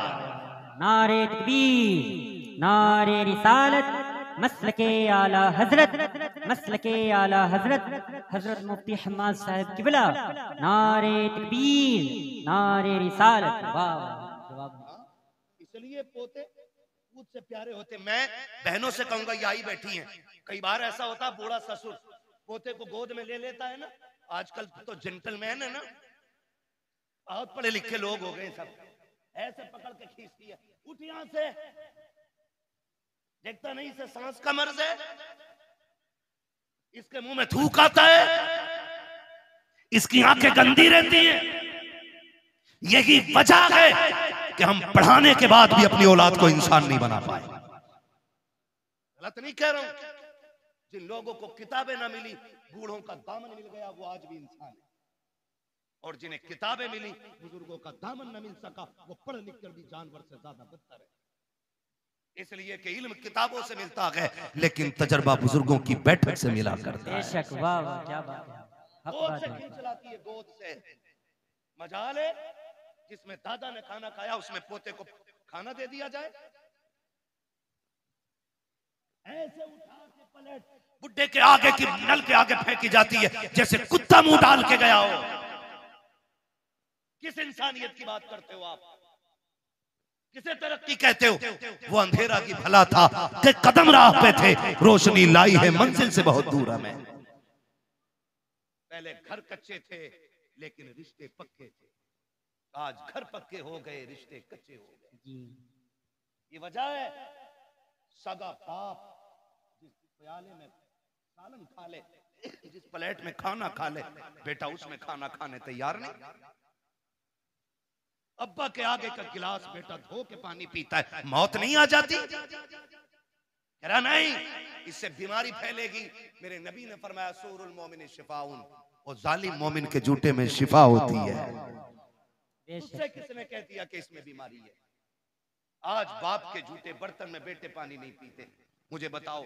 नारे तकबीर, नारे रिसालत, मसलके आला हजरत, मसलके आला हजरत, हजरत मुफ्ती हम्माद साहब किबला। नारे तकबीर, नारे रिसालत। वाह जवाब। इसलिए पोते पूत से प्यारे होते। मैं बहनों से कहूंगा ये आई बैठी हैं, कई बार ऐसा होता है बूढ़ा ससुर पोते को गोद में ले लेता है ना। आजकल तो जेंटलमैन है ना, बहुत पढ़े लिखे लोग हो गए सब, ऐसे पकड़ के खींचती है, उठ यहां से, देखता नहीं से सांस का मर्ज है, इसके मुंह में थूक आता है, इसकी आंखें गंदी रहती हैं। यही वजह है कि हम पढ़ाने के बाद भी अपनी औलाद को इंसान नहीं बना पाए। गलत नहीं कह रहा हूं। जिन लोगों को किताबें ना मिली, बूढ़ों का दामन मिल गया, वो आज भी इंसान है। और जिन्हें किताबें मिली, बुजुर्गों का दामन न मिल सका, वो पढ़ लिख कर भी जानवर से ज्यादा बदतर है। इसलिए कि इल्म किताबों से मिलता है, लेकिन तजर्बा बुजुर्गों की बैठक से मिला करता है। बेशक, वाह वाह क्या बात है। गोद से खींच लाती है, गोद से। मजाल है जिसमें दादा ने खाना खाया उसमें पोते को खाना दे दिया जाए। ऐसे उठा के पलट बुड्ढे के आगे की नल के आगे फेंकी जाती है जैसे कुत्ता मुंह डाल के गया हो। किस इंसानियत की बात करते हो आप? किसे तरक्की कहते हो? वो अंधेरा की भला था कि कदम राह पे थे, रोशनी लाई है मंजिल से बहुत दूर हमें। पहले घर कच्चे थे लेकिन रिश्ते पक्के थे, आज घर पक्के हो गए, रिश्ते कच्चे हो गए। ये वजह है सगा बाप जिस प्याले में सालन खा ले, जिस प्लेट में खाना खा ले, बेटा उसमें खाना खाने तैयार नहीं। अब्बा के आगे का गिलास बेटा धो के पानी पीता है, मौत नहीं आ जाती? कह रहा नहीं, इससे बीमारी फैलेगी। मेरे नबी ने फरमाया सूरुल मोमिन शिफाउन, और जालिम मोमिन के जूते में शिफा होती है। उससे किसने कह दिया कि इसमें बीमारी है? आज बाप के जूते बर्तन में बेटे पानी नहीं पीते। मुझे बताओ,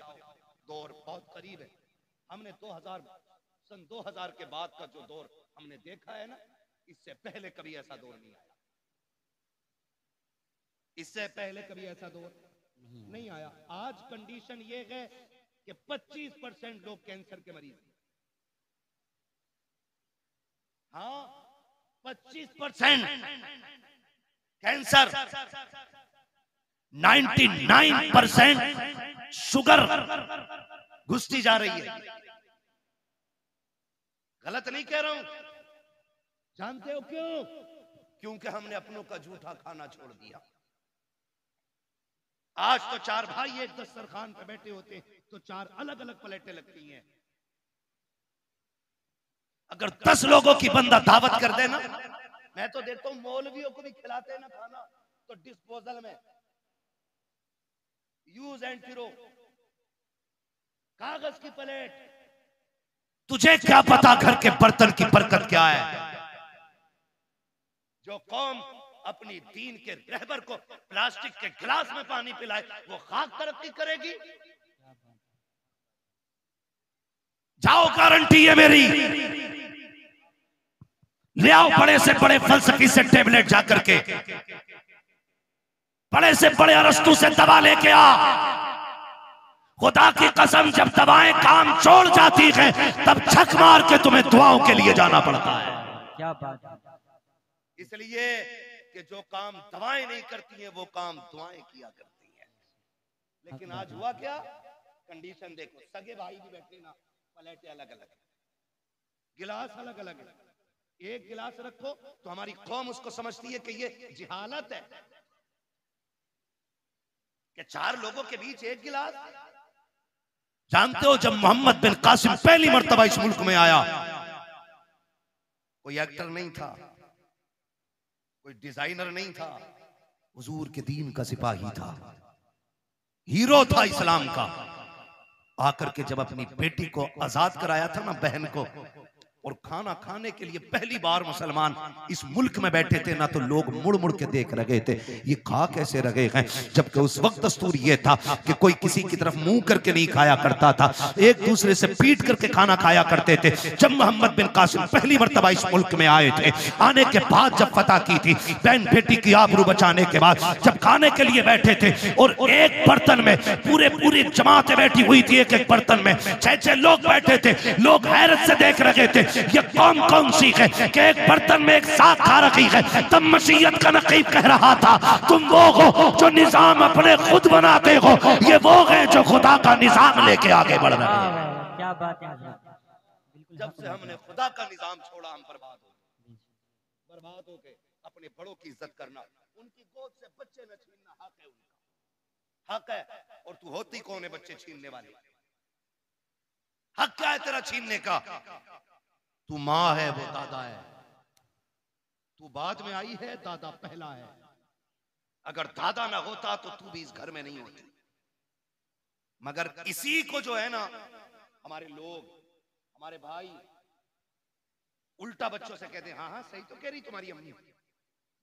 दौर बहुत करीब है। हमने सन 2000 के बाद का जो दौर हमने देखा है ना, इससे पहले कभी ऐसा दौर नहीं आया। इससे पहले कभी ऐसा दौर नहीं आया। आज कंडीशन ये है कि 25% लोग कैंसर के मरीज हैं। हाँ, 25% कैंसर, 99% शुगर घुसती जा रही है। गलत नहीं कह रहा हूं। जानते हो क्यों? क्योंकि हमने अपनों का झूठा खाना छोड़ दिया। आज तो 4 भाई एक दस्तरखान पे बैठे होते तो 4 अलग अलग प्लेटें लगती हैं। अगर 10 लोगों की बंदा दावत कर देना, मैं तो देखता हूं मौलवियों को भी खिलाते हैं ना खाना, तो डिस्पोजल में यूज एंड थ्रो, कागज की प्लेट। तुझे क्या पता घर के बर्तन की बरकत क्या है? जो कौम अपनी दीन के रहबर को प्लास्टिक के गिलास में पानी पिलाए, वो खाक तरक्की करेगी? जाओ, गारंटी है मेरी। ले आओ बड़े से बड़े फलसफी से टेबलेट जाकर के, बड़े से बड़े अरस्तु से दवा लेके आ। खुदा की कसम, जब दवाएं काम छोड़ जाती है तब छक मार के तुम्हें दुआओं के लिए जाना पड़ता है। क्या बात। इसलिए कि जो काम दवाएं नहीं करती हैं वो काम दुआएं किया करती हैं। लेकिन आज हुआ क्या? कंडीशन देखो, सगे भाई भी बैठे ना, प्लेटें अलग अलग, गिलास अलग अलग है। एक गिलास रखो तो हमारी कौम उसको समझती है कि ये जिहालत है कि 4 लोगों के बीच एक गिलास। जानते हो, जब मोहम्मद बिन कासिम पहली मर्तबा इस मुल्क में आया, कोई एक्टर नहीं था, कोई डिजाइनर नहीं था, हुजूर के दीन का सिपाही था, हीरो था इस्लाम का। आकर के जब अपनी बेटी को आजाद कराया था ना, बहन को, और खाना खाने के लिए पहली बार मुसलमान इस मुल्क में बैठे थे ना, तो लोग मुड़ मुड़ के देख रहे थे, ये खा कैसे रहे हैं। जबकि उस वक्त दस्तूर ये था कि कोई किसी की तरफ मुंह करके नहीं खाया करता था, एक दूसरे से पीट करके खाना खाया करते थे। जब मोहम्मद बिन कासिम पहली मर्तबा इस मुल्क में आए थे, आने के बाद जब फतह की थी, बहन बेटी की आबरू बचाने के बाद जब खाने के लिए बैठे थे, और एक बर्तन में पूरी जमातें बैठी हुई थी, एक एक बर्तन में 6-6 लोग बैठे थे, लोग हैरत से देख रहे थे ये कौन कौन सी है कि एक बर्तन में एक साथ खा रखी है। तब मसीहत का नकीब कह रहा था, तुम वो हो जो निजाम अपने खुद बनाते हो, ये वो है जो खुदा का निजाम लेके आगे बढ़ रहे हैं। क्या बात है। जब से हमने खुदा का निजाम छोड़ा, हम बर्बाद हो गए। अपने बड़ों की इज्जत करना, उनकी गोद से बच्चे न छीनना हक है, उनका हक है। और तू होती कौन है बच्चे छीनने वाली? हक क्या है तेरा छीनने का? तू माँ है, वो दादा है। तू बाद में आई है, दादा पहला है। अगर दादा ना होता तो तू भी इस घर में नहीं होती। मगर इसी को जो है ना, हमारे लोग, हमारे भाई उल्टा बच्चों से कहते हैं, हाँ हाँ सही तो कह रही तुम्हारी अम्मी,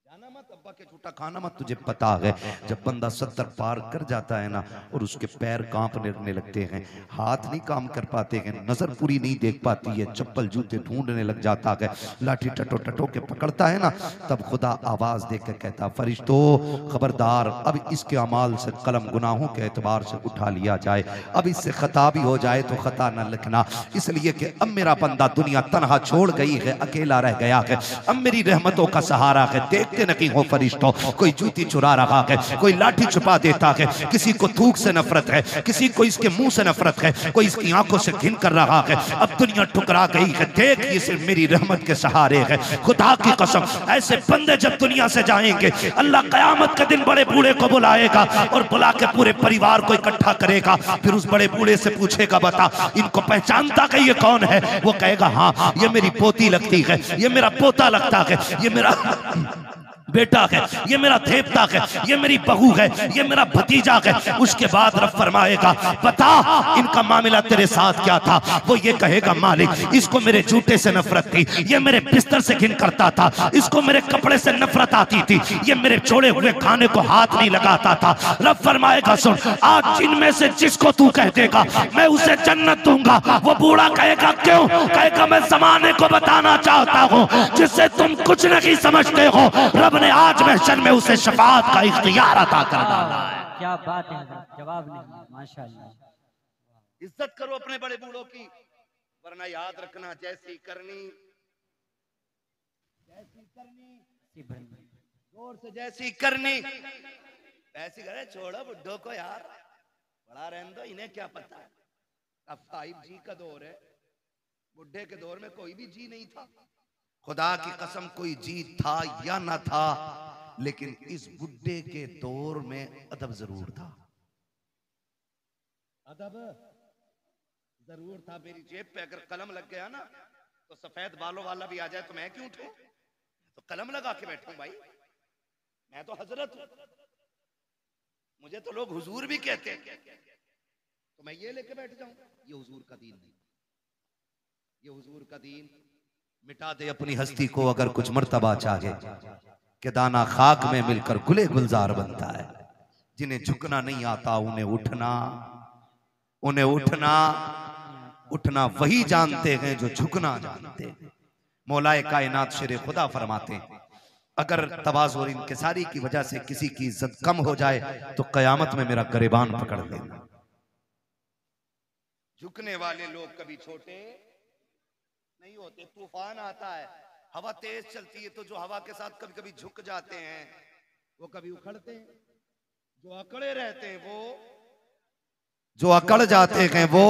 जाना मत, अब्बा के झूठा खाना मत। तुझे पता है जब बंदा 70 पार कर जाता है ना, और उसके पैर कांपने लगते हैं, हाथ नहीं काम कर पाते हैं, नजर पूरी नहीं देख पाती है, चप्पल जूते ढूंढने लग जाता है, लाठी टटो के पकड़ता है ना, तब खुदा आवाज दे के कहता, फरिश्तों खबरदार, अब इसके अमाल से कलम गुनाहों के एतबार से उठा लिया जाए, अब इससे खता भी हो जाए तो खता न लिखना, इसलिए कि अब मेरा बंदा दुनिया तनहा छोड़ गई है, अकेला रह गया है, अब मेरी रहमतों का सहारा है। देखते नहीं हो फरिश्तों, कोई जूती चुरा रहा है, कोई लाठी छुपा देता है, किसी को थूक से नफरत है, किसी को इसके मुंह से नफरत है, कोई इसकी आंखों से घिन कर रहा है। अब दुनिया ठुकरा गई है, देख ये सिर्फ मेरी रहमत के सहारे है। खुदा की कसम, ऐसे बंदे जब दुनिया से जाएंगे, अल्लाह कयामत के दिन बड़े बूढ़े को बुलाएगा और बुला के पूरे परिवार को इकट्ठा करेगा, फिर उस बड़े बूढ़े से पूछेगा, बता इनको पहचानता कि ये कौन है? वो कहेगा, हाँ ये मेरी पोती लगती है, ये मेरा पोता लगता है, ये मेरा बेटा है, ये मेरा देवता है, ये मेरी बहू है, ये मेरा भतीजा है। उसके बाद रब फरमाएगा, बता इनका मामला तेरे साथ क्या था? वो ये कहेगा, मालिक इसको मेरे जूते से नफरत थी, ये मेरे बिस्तर से घिन करता था, इसको मेरे कपड़े से नफरत आती थी, ये मेरे छोड़े हुए खाने को हाथ नहीं लगाता था। रब फरमाएगा, सुन आज जिनमें से जिसको तू कह देगा मैं उसे जन्नत दूंगा। वो बूढ़ा कहेगा, क्यों? कहेगा, मैं जमाने को बताना चाहता हूँ जिससे तुम कुछ नहीं समझते हो। रब ने आज महशर में उसे शफाअत का इख्तियार अता कर डाला है। क्या बात है, जवाब नहीं, माशाअल्लाह। इज्जत करो अपने बड़े बूढ़ों की, वरना याद रखना जैसी करनी जोर से जैसी करनी ऐसी करे। छोड़ो बुड्ढों को यार, बड़ा रहने दो, इन्हें क्या पता है। अब 5G का दौर है, बुड्ढे के दौर में कोई भी जी नहीं था। खुदा की कसम कोई जी था या ना था, लेकिन इस बुड्ढे के दौर में अदब जरूर था। अदब जरूर था। मेरी जेब पे अगर कलम लग गया ना तो सफेद बालों वाला भी आ जाए तो मैं क्यों उठूं? तो कलम लगा के बैठूं भाई, मैं तो हजरत हूं, मुझे तो लोग हुजूर भी कहते हैं, तो मैं ये लेके बैठ जाऊं? ये हुजूर का दीन नहीं। ये हुजूर का दीन मिटा दे अपनी हस्ती को अगर कुछ मर्तबा चाहे, कि दाना खाक में मिलकर गुले गुलजार बनता है। जिन्हें झुकना नहीं आता उन्हें उठना, उन्हें उठना उठना वही जानते हैं जो झुकना जानते हैं। मौलाए कायनात शेर खुदा फरमाते हैं, अगर तवाज़ु और इंकिसारी की वजह से किसी की इज्जत कम हो जाए तो कयामत में मेरा गिरबान पकड़ लेना। झुकने वाले लोग कभी छोटे नहीं होते। तूफान आता है, हवा तेज चलती है, तो जो हवा के साथ कभी कभी झुक जाते हैं वो कभी उखड़ते हैं। जो अकड़े रहते हैं वो, जो अकड़ जाते हैं वो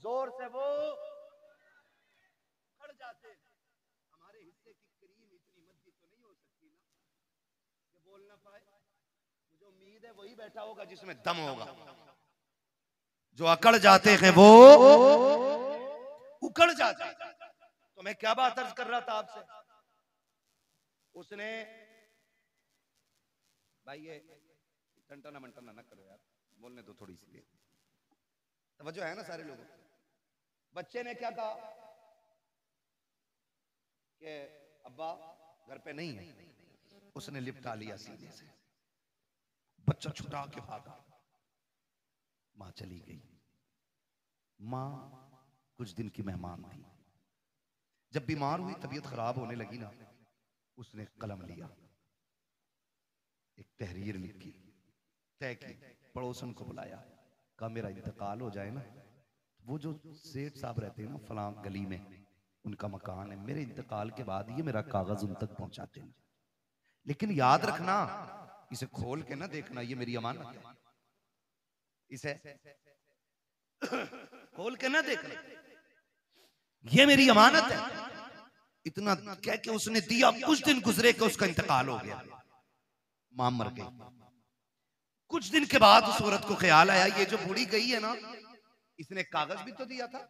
जोर से वो उखड़ जाते हैं। हमारे हिस्से की क्रीम इतनी मद्दी तो नहीं हो सकती ना कि बोल ना पाए। मुझे उम्मीद है वही बैठा होगा जिसमें दम होगा। जो अकड़ जाते हैं वो उकड़ जाते हैं। तो मैं क्या बात अर्ज कर रहा था आपसे, उसने भाई ये टंटना मंटना ना करो यार, बोलने दो थोड़ी सी तवज्जो है ना सारे लोगों। बच्चे ने क्या कहा कि अब्बा घर पे नहीं है, उसने लिपटा लिया सीने से, बच्चा छुटा के भागा, मां चली गई। मां कुछ दिन की मेहमान थी, जब बीमार हुई, तबीयत खराब होने लगी ना, उसने कलम लिया, एक तहरीर लिखी, तय की, पड़ोसन को बुलाया, कहा मेरा इंतकाल हो जाए ना, वो जो सेठ साहब रहते हैं ना फलां गली में, उनका मकान है, मेरे इंतकाल के बाद ये मेरा कागज उन तक पहुंचाते हैं, लेकिन याद रखना इसे खोल के ना देखना, ये मेरी अमानत है, इसे खोल के ना देखना, ये मेरी अमानत है। इतना कह के उसने दिया, कुछ दिन गुजरे कि उसका इंतकाल हो गया, मां मर गई। कुछ दिन के बाद उस औरत को ख्याल आया, ये जो बूढ़ी गई है ना, इसने कागज भी तो दिया था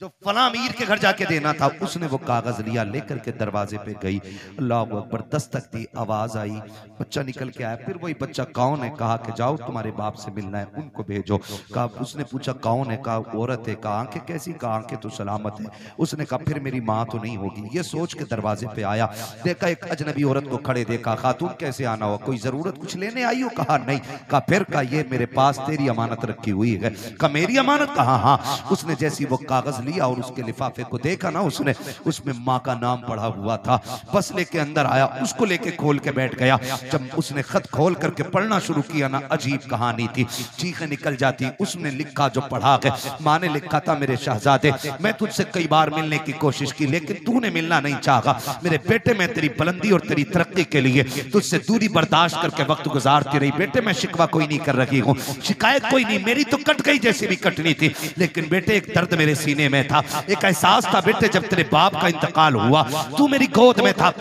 जो फला अमीर के घर जाके देना था। उसने वो कागज लिया, लेकर के दरवाजे पे गई, अल्लाह अकबर, दस्तक दी, आवाज आई, बच्चा निकल के आया। फिर वही बच्चा कौन है, कहा कि जाओ तुम्हारे बाप से मिलना है, उनको भेजो। कहा, उसने पूछा कौन है, कहा औरत है। कहा आंखें कैसी, कहा आंखें तो सलामत है। उसने कहा फिर मेरी माँ तो नहीं होगी। ये सोच के दरवाजे पे आया, देखा एक अजनबी औरत को खड़े देखा, खातून कैसे आना हो, कोई जरूरत कुछ लेने आई हो, कहा नहीं। कहा फिर, कहा ये मेरे पास तेरी अमानत रखी हुई है। कहा मेरी अमानत, कहा हाँ। उसने जैसी वो कागज लिया और उसके लिफाफे को देखा ना, उसने उसमें माँ का नाम पढ़ा हुआ था। बस लेके अंदर आया, उसको लेके खोल के बैठ गया। जब उसने खत खोल करके पढ़ना शुरू किया ना, अजीब कहानी थी, चीखें निकल जाती। उसने लिखा जो पढ़ा है, माँ ने लिखा था, मेरे शहजादे मैं तुझसे कई बार मिलने की कोशिश की, लेकिन तूने मिलना नहीं चाहा। मेरे बेटे, मैं तेरी बुलंदी और तेरी तरक्की के लिए तुझसे दूरी बर्दाश्त करके वक्त गुजारती रही। बेटे मैं शिकवा कोई नहीं कर रही हूँ, शिकायत कोई नहीं, मेरी तो कट गई जैसी भी कटनी थी, लेकिन बेटे एक दर्द मेरे सीने में था, एक एहसास था बेटे, जब तेरे बाप का इंतकाल हुआ तू मेरी गोद में था,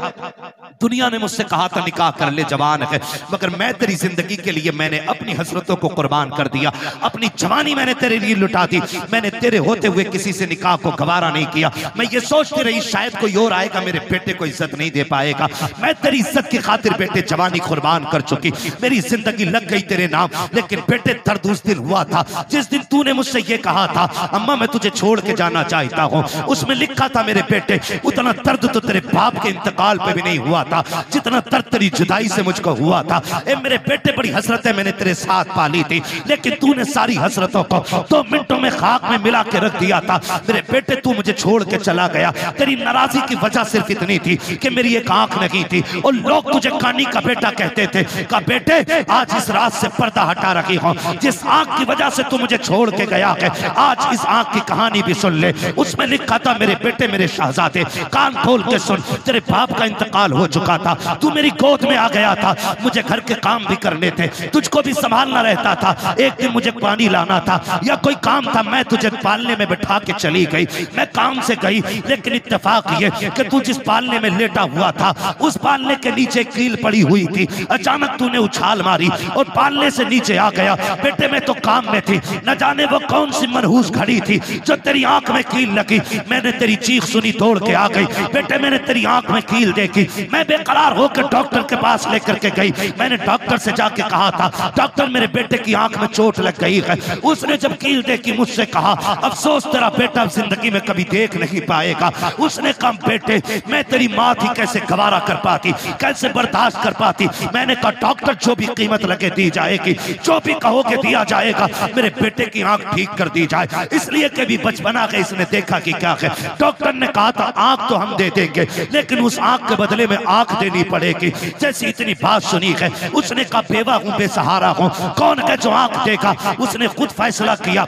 दुनिया ने मुझसे कहा था निकाह कर ले, जवान है, मगर मैं तेरी जिंदगी के लिए मैंने अपनी हसरतों को कुर्बान कर दिया, अपनी जवानी मैंने तेरे लिए लुटा दी, मैंने तेरे होते हुए किसी से निकाह को गवारा नहीं किया। मैं ये सोचती रही शायद कोई और आएगा मेरे बेटे को इज्जत नहीं दे पाएगा, मैं तेरी इज्जत की खातिर बेटे जवानी कुर्बान कर चुकी, मेरी जिंदगी लग गई तेरे नाम। लेकिन बेटे दर्द उस दिन हुआ था जिस दिन तूने मुझसे ये कहा था, अम्मा मैं तुझे छोड़ के जाना चाहता हूँ। उसमें लिखा था मेरे बेटे, उतना दर्द तो तेरे बाप के इंतकाल पे भी नहीं हुआ था, जितना दर्द तेरी जुदाई से मुझको हुआ था। ए मेरे बेटे, बड़ी हसरतें मैंने तेरे साथ पाली थी, लेकिन तूने सारी हसरतों को 2 मिनटों में खाक में मिला के रख दिया था। मेरे बेटे, तू मुझे छोड़ के चला गया। तेरी नाराजगी की वजह सिर्फ इतनी थी कि मेरी एक आंख नहीं थी, और लोग तुझे कानी का बेटा कहते थे। का बेटे, आज इस रात से पर्दा हटा रखी हूं। जिस आंख की वजह से तू मुझे छोड़ के गया है, आज इस आंख की कहानी भी सुन ले। उसमें लिखा था, मेरे बेटे, मेरे शहजादे, कान खोल के सुन, तेरे बाप का इंतकाल हो चुका था, तू मेरी गोद में आ गया था, मुझे घर के काम भी करने थे, तुझको भी संभालना रहता था। एक दिन मुझे पानी लाना था या कोई काम था, मैं तुझे पालने में बैठा के चली गई। मैं काम से गई, लेकिन इत्तेफाक ये कि तू जिस पालने में लेटा हुआ था, उस पालने के नीचे कील पड़ी हुई थी। अचानक तूने उछाल मारी और पालने से नीचे आ गया। बेटे, मैं तो काम में थी, न जाने वो कौन सी मनहूस खड़ी थी जो तेरी आंख में कील लगी। मैंने तेरी चीख सुनी, दौड़ के आ गई। बेटे, मैंने तेरी आंख में कील देखी, मैं बेकरार होकर डॉक्टर के पास लेकर के गई। मैंने डॉक्टर से जाके कहा था, डॉक्टर, मेरे बेटे की आंख में चोट लग गई है। उसने जब कील देखी, मुझसे कहा, अफसोस, तेरा बेटा जिंदगी में कभी देख नहीं पाएगा। उसने कहा, बेटे, मैं तेरी माँ थी, कैसे गवारा कर पाती, कैसे बर्दाश्त कर पाती। मैंने कहा, डॉक्टर, जो भी कीमत लगे दी जाएगी, जो भी कहोगे दिया जाएगा, मेरे बेटे की आंख ठीक कर दी जाए। इसलिए कि भी बचपना के इसने देखा कि क्या है। डॉक्टर ने कहा था, आंख तो हम दे देंगे, लेकिन उस आंख के बदले में आंख देनी पड़ेगी। जैसी इतनी बात सुनी है, उसने कहा, बेवा हूं, बेसहारा हूं, कौन है जो आंख देगा। उसने खुद फैसला किया,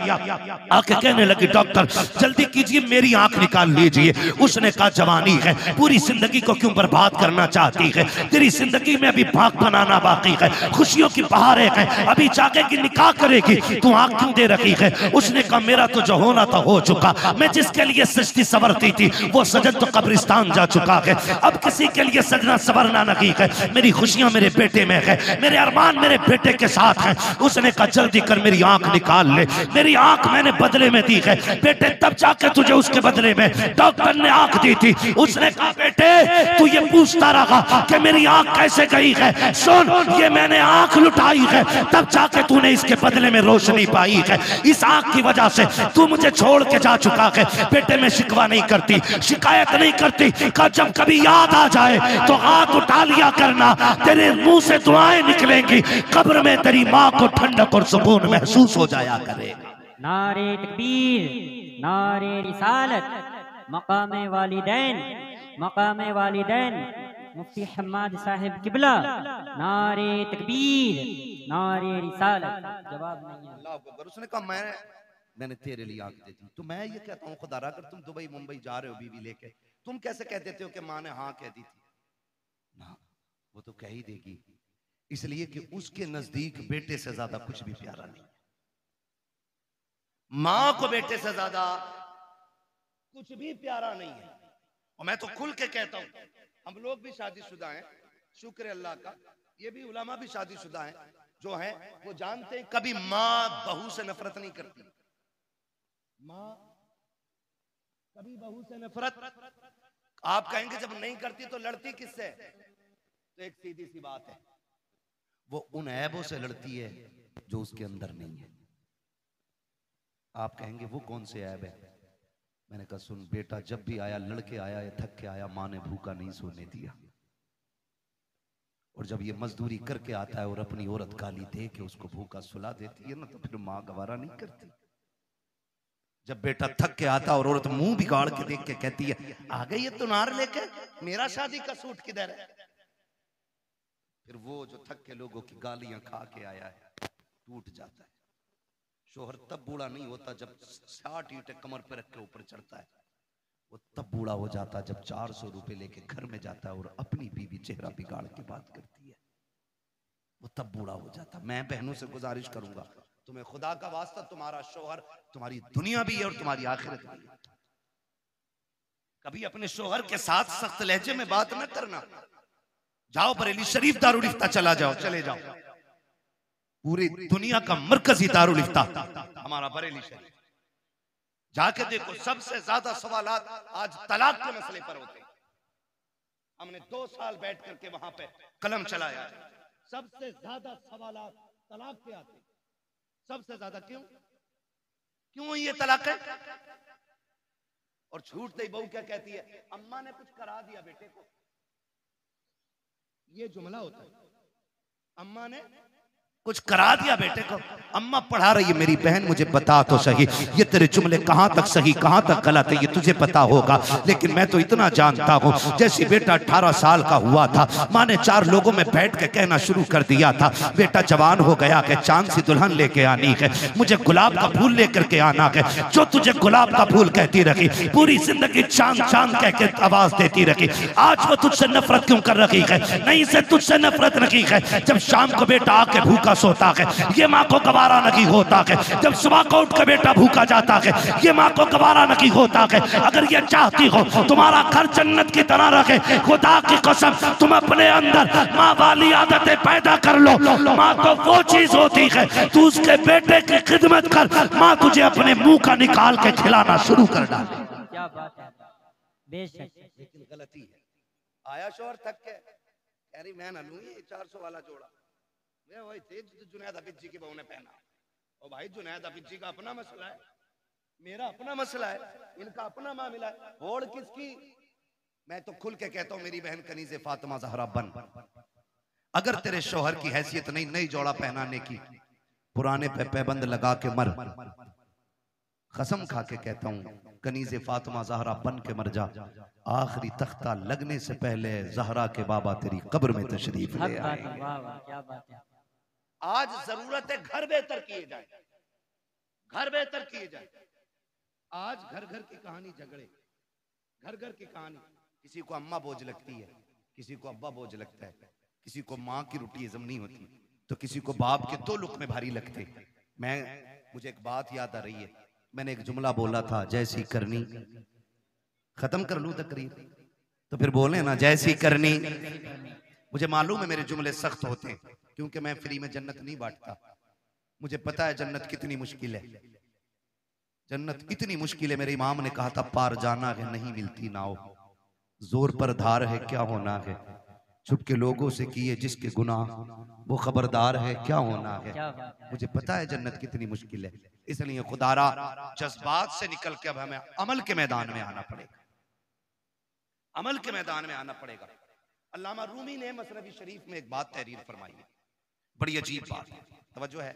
आके कहने लगी, डॉक्टर, जल्दी कीजिए, मेरी आंख निकाल लीजिए। उसने कहा, जवानी है, पूरी जिंदगी को क्यों बर्बाद करना चाहती है, तेरी जिंदगी में अभी भाग बनाना बाकी है, खुशियों की बहारें हैं, अभी जागेगी, निकाह करेगी, तू आंख क्यों दे रखी है। उसने कहा, मेरा तो जो होना था हो चुका, मैं जिसके लिए सजती सवरती थी, वो सजन तो कब्रिस्तान जा चुका है, अब किसी के लिए सजना सवरना नहीं है। मेरी खुशियां मेरे बेटे में है, मेरे अरमान मेरे बेटे के साथ हैं। उसने कहा, जल्दी कर, मेरी आंख निकाल ले, मेरी आंख मैंने बदले में दी है। बेटे, तब जाके तुझे उसके बदले में डॉक्टर ने आंख दी थी। उसने कहा, बेटे, तू ये पूछता रहा कि मेरी आंख कैसे गई है, सुन, ये मैंने आंख लुटाई है, तब जाके तूने इसके बदले में रोशनी पाई है। इस आंख की वजह से तू मुझे छोड़ के जा चुका है। बेटे, मैं शिकवा नहीं करती, शिकायत नहीं करती, का जब कभी याद आ जाए तो हाथ उठा लिया करना, तेरे मुंह से दुआएं निकलेंगी, कब्र में तेरी माँ को ठंडक और सुकून महसूस हो जाया करेगा। नारे तकबीर, नारे रिसालत, मकामे वालिदैन, मकामे वालिदैन, मुफ्ती हम्माद साहिब किबला, नारे तकबीर, नारे रिसालत। जवाब नहीं है। अल्लाह अकबर। उसने कहा, मैंने तेरे लिए आंख दे दी। तो मैं ये कहता हूँ, खुदा अगर तुम दुबई मुंबई जा रहे हो बीवी लेके, तुम कैसे कह देते हो कि माँ ने हाँ कह दी थी ना, वो तो कह ही देगी, इसलिए कि उसके नजदीक बेटे से ज्यादा कुछ भी प्यारा नहीं। माँ को बेटे से ज्यादा कुछ भी प्यारा नहीं है। और मैं तो खुल के कहता हूं, हम लोग भी शादीशुदा हैं, शुक्र अल्लाह का, ये भी उलमा भी शादीशुदा हैं, जो हैं वो जानते हैं कभी माँ बहू से नफरत नहीं करती। माँ कभी बहू से नफरत, आप कहेंगे जब नहीं करती तो लड़ती किससे, तो एक सीधी सी बात है, वो उन ऐबों से लड़ती है जो उसके अंदर नहीं है। आप कहेंगे वो कौन से ऐब है। मैंने कहा, सुन बेटा, जब भी आया, लड़के आया या थक के आया, माँ ने भूखा नहीं सोने दिया। और जब ये मजदूरी करके आता है और अपनी औरत गाली दे के उसको भूखा सुला देती है ना, तो फिर माँ गवारा नहीं करती। जब बेटा थक के आता और औरत मुंह बिगाड़ के देख के कहती है, आ गई ये तुनार लेके, मेरा शादी का सूट किधर है, फिर वो जो थक के लोगों की गालियां खा के आया है टूट जाता है। शोहर तब बूढ़ा नहीं होता जब 60 ईंटें कमर पर रख के ऊपर चढ़ता है, वो तब बूढ़ा हो जाता जब 400 रुपए लेके घर में जाता है और अपनी बीवी चेहरा बिगाड़ के बात करती है, वो तब बूढ़ा हो जाता। मैं बहनों से गुजारिश करूंगा, तुम्हें खुदा का वास्ता, तुम्हारा शोहर तुम्हारी दुनिया भी है और तुम्हारी आखिरत भी है। कभी अपने शोहर के साथ सख्त लहजे में बात न करना। जाओ बरेली शरीफ दारुल इफ्ता चला जाओ, चले जाओ, पूरी दुनिया का मरकजी दारुल इफ्ता हमारा बरेली शरीफ, जाके देखो, सबसे ज्यादा सवालात आज तलाक के मसले पर होते हैं। हमने 2 साल बैठ करके वहां पे कलम चलाया, सबसे ज्यादा सवालात तलाक पे आते हैं, सबसे ज्यादा। क्यों ये तलाक है? और छूटते ही बहू क्या कहती है, अम्मा ने कुछ करा दिया बेटे को, ये जुमला होता है। अम्मा ने कुछ करा दिया बेटे को, अम्मा पढ़ा रही है, मेरी बहन मुझे बता तो सही ये तेरे जुमले कहां तक सही कहां तक गलत है, ये तुझे पता होगा, लेकिन मैं तो इतना जानता हूं जैसे बेटा 18 साल का हुआ था, माँ ने 4 लोगों में बैठ के कहना शुरू कर दिया था, बेटा जवान हो गया है, चांद सी दुल्हन लेके आनी है, मुझे गुलाब का फूल लेकर के आना है, जो तुझे गुलाब का फूल कहती रखी, पूरी जिंदगी चांद चांद कह के आवाज देती रखी, आज वो तुझसे नफरत क्यों कर रखी है, नहीं से तुझसे नफरत रखी है, जब शाम को बेटा आके भूखा सोता है ये माँ को गवारा नहीं होता है, जब सुबह को उठ के बेटा भूखा जाता है ये माँ को गवारा नहीं होता है, अगर ये चाहती हो तुम्हारा घर जन्नत की तरह रखे, खुदा की कसम तुम अपने अंदर माँ वाली आदतें पैदा कर लो, माँ तो वो चीज होती है तू उसके बेटे की खिदमत कर, माँ तुझे अपने मुंह का निकाल के खिलाना शुरू कर डाले। क्या बात है, बेशक। लेकिन गलती है, आया शोर थक के कह रही मैं ना लूं ये 400 वाला जोड़ा, मैं वही थे जो जुनैद हफीज जी की बहू ने पहना, और भाई जुनैद हफीज जी का अपना मसला है, मेरा अपना मसला है, इनका अपना मामला है, होड़ किसकी। मैं तो खुल के कहता हूं मेरी बहन कनीज़े फातिमा ज़हरा बन, अगर तेरे शौहर की हैसियत नहीं नई जोड़ा पहनाने की, पुराने पे पैबंद लगा के मर, कसम खा के कहता हूं कनीज़े फातिमा ज़हरा बन के मर जा, आखिरी तख्ता लगने से पहले ज़हरा के बाबा तेरी कब्र में तशरीफ ले आए। क्या बात है। आज जरूरत है घर बेहतर किए जाए, घर बेहतर किए जाए। आज घर घर की कहानी झगड़े, घर घर की कहानी, किसी को अम्मा बोझ लगती है, किसी को अब्बा बोझ लगता है, किसी को माँ की रोटी हजम नहीं होती तो किसी को बाप के 2 लुक़मे भारी लगते। मुझे एक बात याद आ रही है, मैंने एक जुमला बोला था जैसी करनी, खत्म कर लूं तकरीर तो फिर बोले ना जैसी करनी। मुझे मालूम है मेरे जुमले सख्त होते हैं क्योंकि मैं फ्री में जन्नत नहीं बांटता, मुझे पता है जन्नत कितनी मुश्किल है, जन्नत इतनी मुश्किल है। मेरे इमाम ने कहा था पार जाना है नहीं मिलती नाव, जोर पर धार है क्या होना है, छुप के लोगों से किए जिसके गुनाह वो खबरदार है क्या होना है। मुझे पता है जन्नत कितनी मुश्किल है, इसलिए खुदारा जज्बात से निकल के अब हमें अमल के मैदान में आना पड़ेगा, अमल के मैदान में आना पड़ेगा। अल्लामा रूमी ने मसनवी शरीफ में एक बात तहरीर फरमाई है, बड़ी अजीब बात है, तवज्जो है,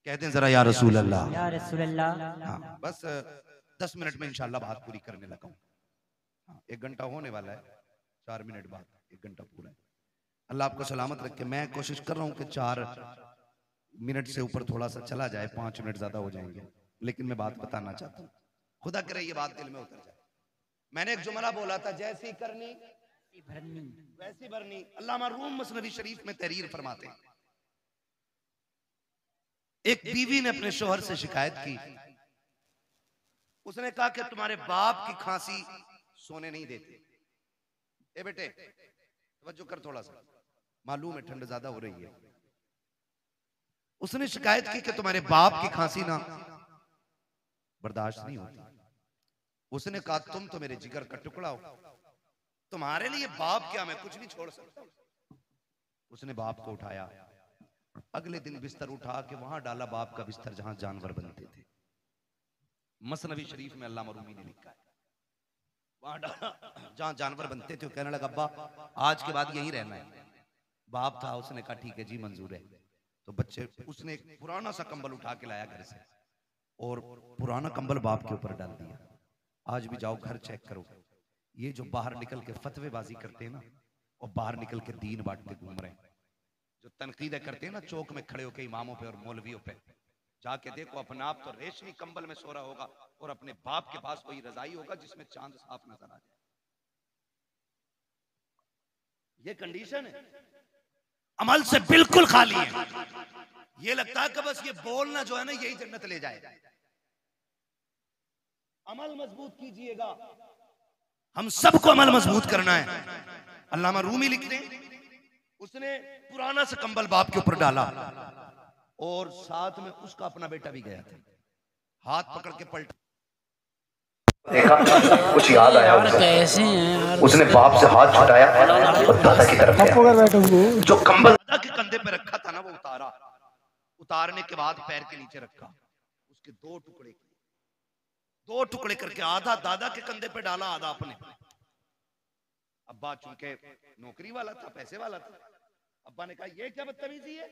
कहते हैं जरा या रसूल अल्लाह, या रसूल अल्लाह। हाँ, बस 10 मिनट में इंशाल्लाह बात पूरी करने लगा हूँ। हाँ, 1 घंटा होने वाला है, 4 मिनट बाद 1 घंटा पूरा है। अल्लाह आपको सलामत रखे। मैं कोशिश कर रहा हूँ कि 4 मिनट से ऊपर थोड़ा सा चला जाए, 5 मिनट ज्यादा हो जाएंगे, लेकिन मैं बात बताना चाहता हूँ, खुदा करे ये बात दिल में उतर जाए। मैंने एक जुमला बोला था जैसी करनी वैसी भरनी। अल्लामा रूम मसनवी शरीफ में तहरीर फरमाते हैं, एक बीवी ने अपने शोहर से शिकायत की, उसने कहा कि तुम्हारे बाप की खांसी सोने नहीं देती। ए बेटे तवज्जो कर थोड़ा सा, मालूम है ठंड ज्यादा हो रही है। उसने शिकायत की कि तुम्हारे बाप की खांसी ना बर्दाश्त नहीं होती। उसने कहा तुम तो मेरे जिगर का टुकड़ा हो, तुम्हारे लिए बाप क्या, मैं कुछ नहीं छोड़ सकता। उसने बाप को उठाया, अगले दिन बिस्तर उठा के वहां डाला, बाप का बिस्तर जहां जानवर बनते थे। मसनवी शरीफ में अल्लामा रूमी ने लिखा है वहां डाला जहां जानवर बनते थे। कहने लगा अब्बा आज के बाद यहीं रहना है। बाप था, उसने कहा ठीक है जी मंजूर है। तो बच्चे, उसने एक पुराना सा कंबल उठा के लाया घर से और पुराना कंबल बाप के ऊपर डाल दिया। आज भी जाओ घर चेक करो, ये जो बाहर निकल के फतवेबाजी करते हैं ना, और बाहर निकल के दीन बांटते घूम रहे हैं, जो तनकीदें करते हैं ना चौक में खड़े होकर इमामों पे और मौलवियों पे, जाके देखो अपना आप तो रेशमी कंबल में सो रहा होगा और अपने बाप के पास कोई रजाई होगा जिसमें चांद साफ नजर आ जाए। ये कंडीशन है, अमल से बिल्कुल खाली है। ये लगता है कि बस ये बोलना जो है ना यही जन्नत ले जाएगा। अमल मजबूत कीजिएगा, हम सबको अमल मजबूत करना है। अल्लामा रूमी लिखते हैं उसने पुराना सा कंबल बाप के ऊपर डाला और साथ में उसका अपना बेटा भी गया था, हाथ पकड़ के पलटा, देखा कुछ याद आया उसे। उसने बाप से हाथ छुटाया और दादा की तरफ गया। जो कंबल दादा के कंधे पे रखा था ना वो उतारा, उतारने के बाद पैर के नीचे रखा, उसके 2 टुकड़े करके आधा दादा के कंधे पे डाला, आधा अपने। अब्बा चूंकि नौकरी वाला था, पैसे वाला था, अब्बा ने कहा ये क्या बदतमीजी है,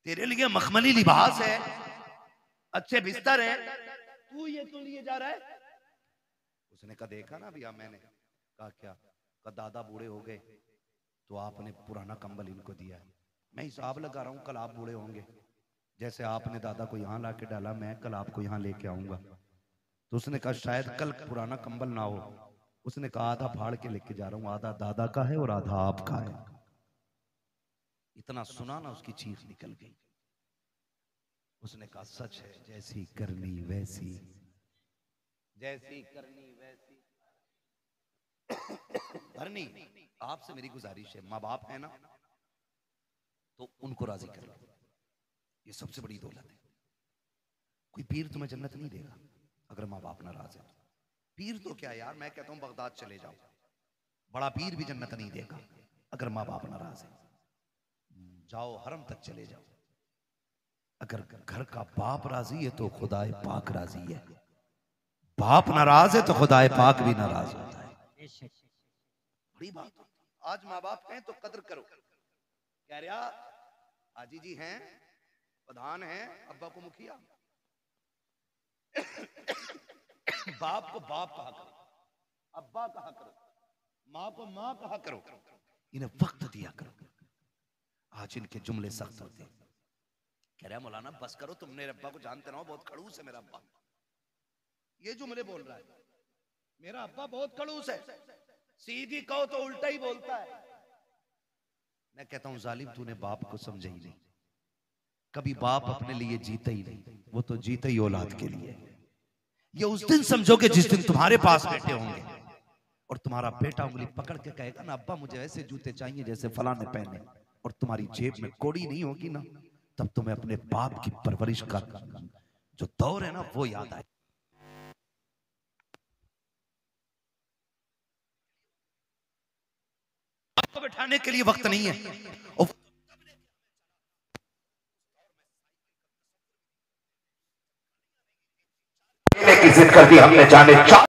तेरे लिए मखमली लिबास है, अच्छे बिस्तर है, तू ये क्यों लिए जा रहा है? उसने कहा देखा ना भैया मैंने। कहा क्या? कहा दादा बूढ़े हो गए तो आपने पुराना कंबल इनको दिया है, मैं हिसाब लगा रहा हूं कल आप बूढ़े होंगे, जैसे आपने दादा को यहाँ ला के डाला मैं कल आपको यहाँ लेके आऊंगा। तो उसने कहा शायद कल पुराना कंबल ना हो। उसने कहा आधा फाड़ के लेके जा रहा हूं, आधा दादा का है और आधा आपका है। इतना सुना ना उसकी चीख निकल गई। उसने कहा सच है, जैसी करनी वैसी, जैसी करनी वैसी भरनी। आपसे मेरी गुजारिश है, माँ बाप है ना तो उनको राजी कर लो, ये सबसे बड़ी दौलत है। कोई पीर तुम्हें जन्नत नहीं देगा अगर माँ बाप नाराज है। पीर तो क्या यार, मैं कहता हूं बगदाद चले जाओ, बड़ा पीर भी जन्नत नहीं देगा अगर माँ बाप नाराज है। जाओ हरम तक चले जाओ, अगर घर का बाप राजी है तो खुदाए पाक राजी है, बाप नाराज है तो खुदाए पाक भी नाराज होता है। बड़ी बात। आज माँ बाप हैं तो कदर करो। कह रहा आजी जी हैं, प्रधान हैं, अब्बा को मुखिया, बाप को बाप कहा करो, अब्बा कहा करो, माँ को माँ कहा करो, इन्हें वक्त दिया करो। आज इनके जुमले सख्त होते हैं। कह रहा मौलाना बस करो, तुम मेरे अब्बा को जानते ना हो, बहुत खड़ूस है मेरा अब्बा। ये जुमले बोल रहा है, मेरा अब्बा बहुत खड़ूस है, सीधी कहो तो उल्टा ही बोलता है। मैं कहता हूं जालिम तूने बाप को समझा ही नहीं, कभी बाप अपने लिए जीता ही नहीं, वो तो जीता ही औलाद के लिए। ये उस दिन समझोगे जिस दिन तुम्हारे पास बेटे होंगे और तुम्हारा बेटा उंगली पकड़ के कहेगा ना अब्बा मुझे ऐसे जूते चाहिए जैसे फला ने पहने, और तुम्हारी जेब में कोड़ी नहीं होगी ना, तब तुम्हें अपने बाप की परवरिश का जो दौर है ना वो याद आए। आपको बैठाने के लिए वक्त नहीं है और की जिद कर दी हमने, जाने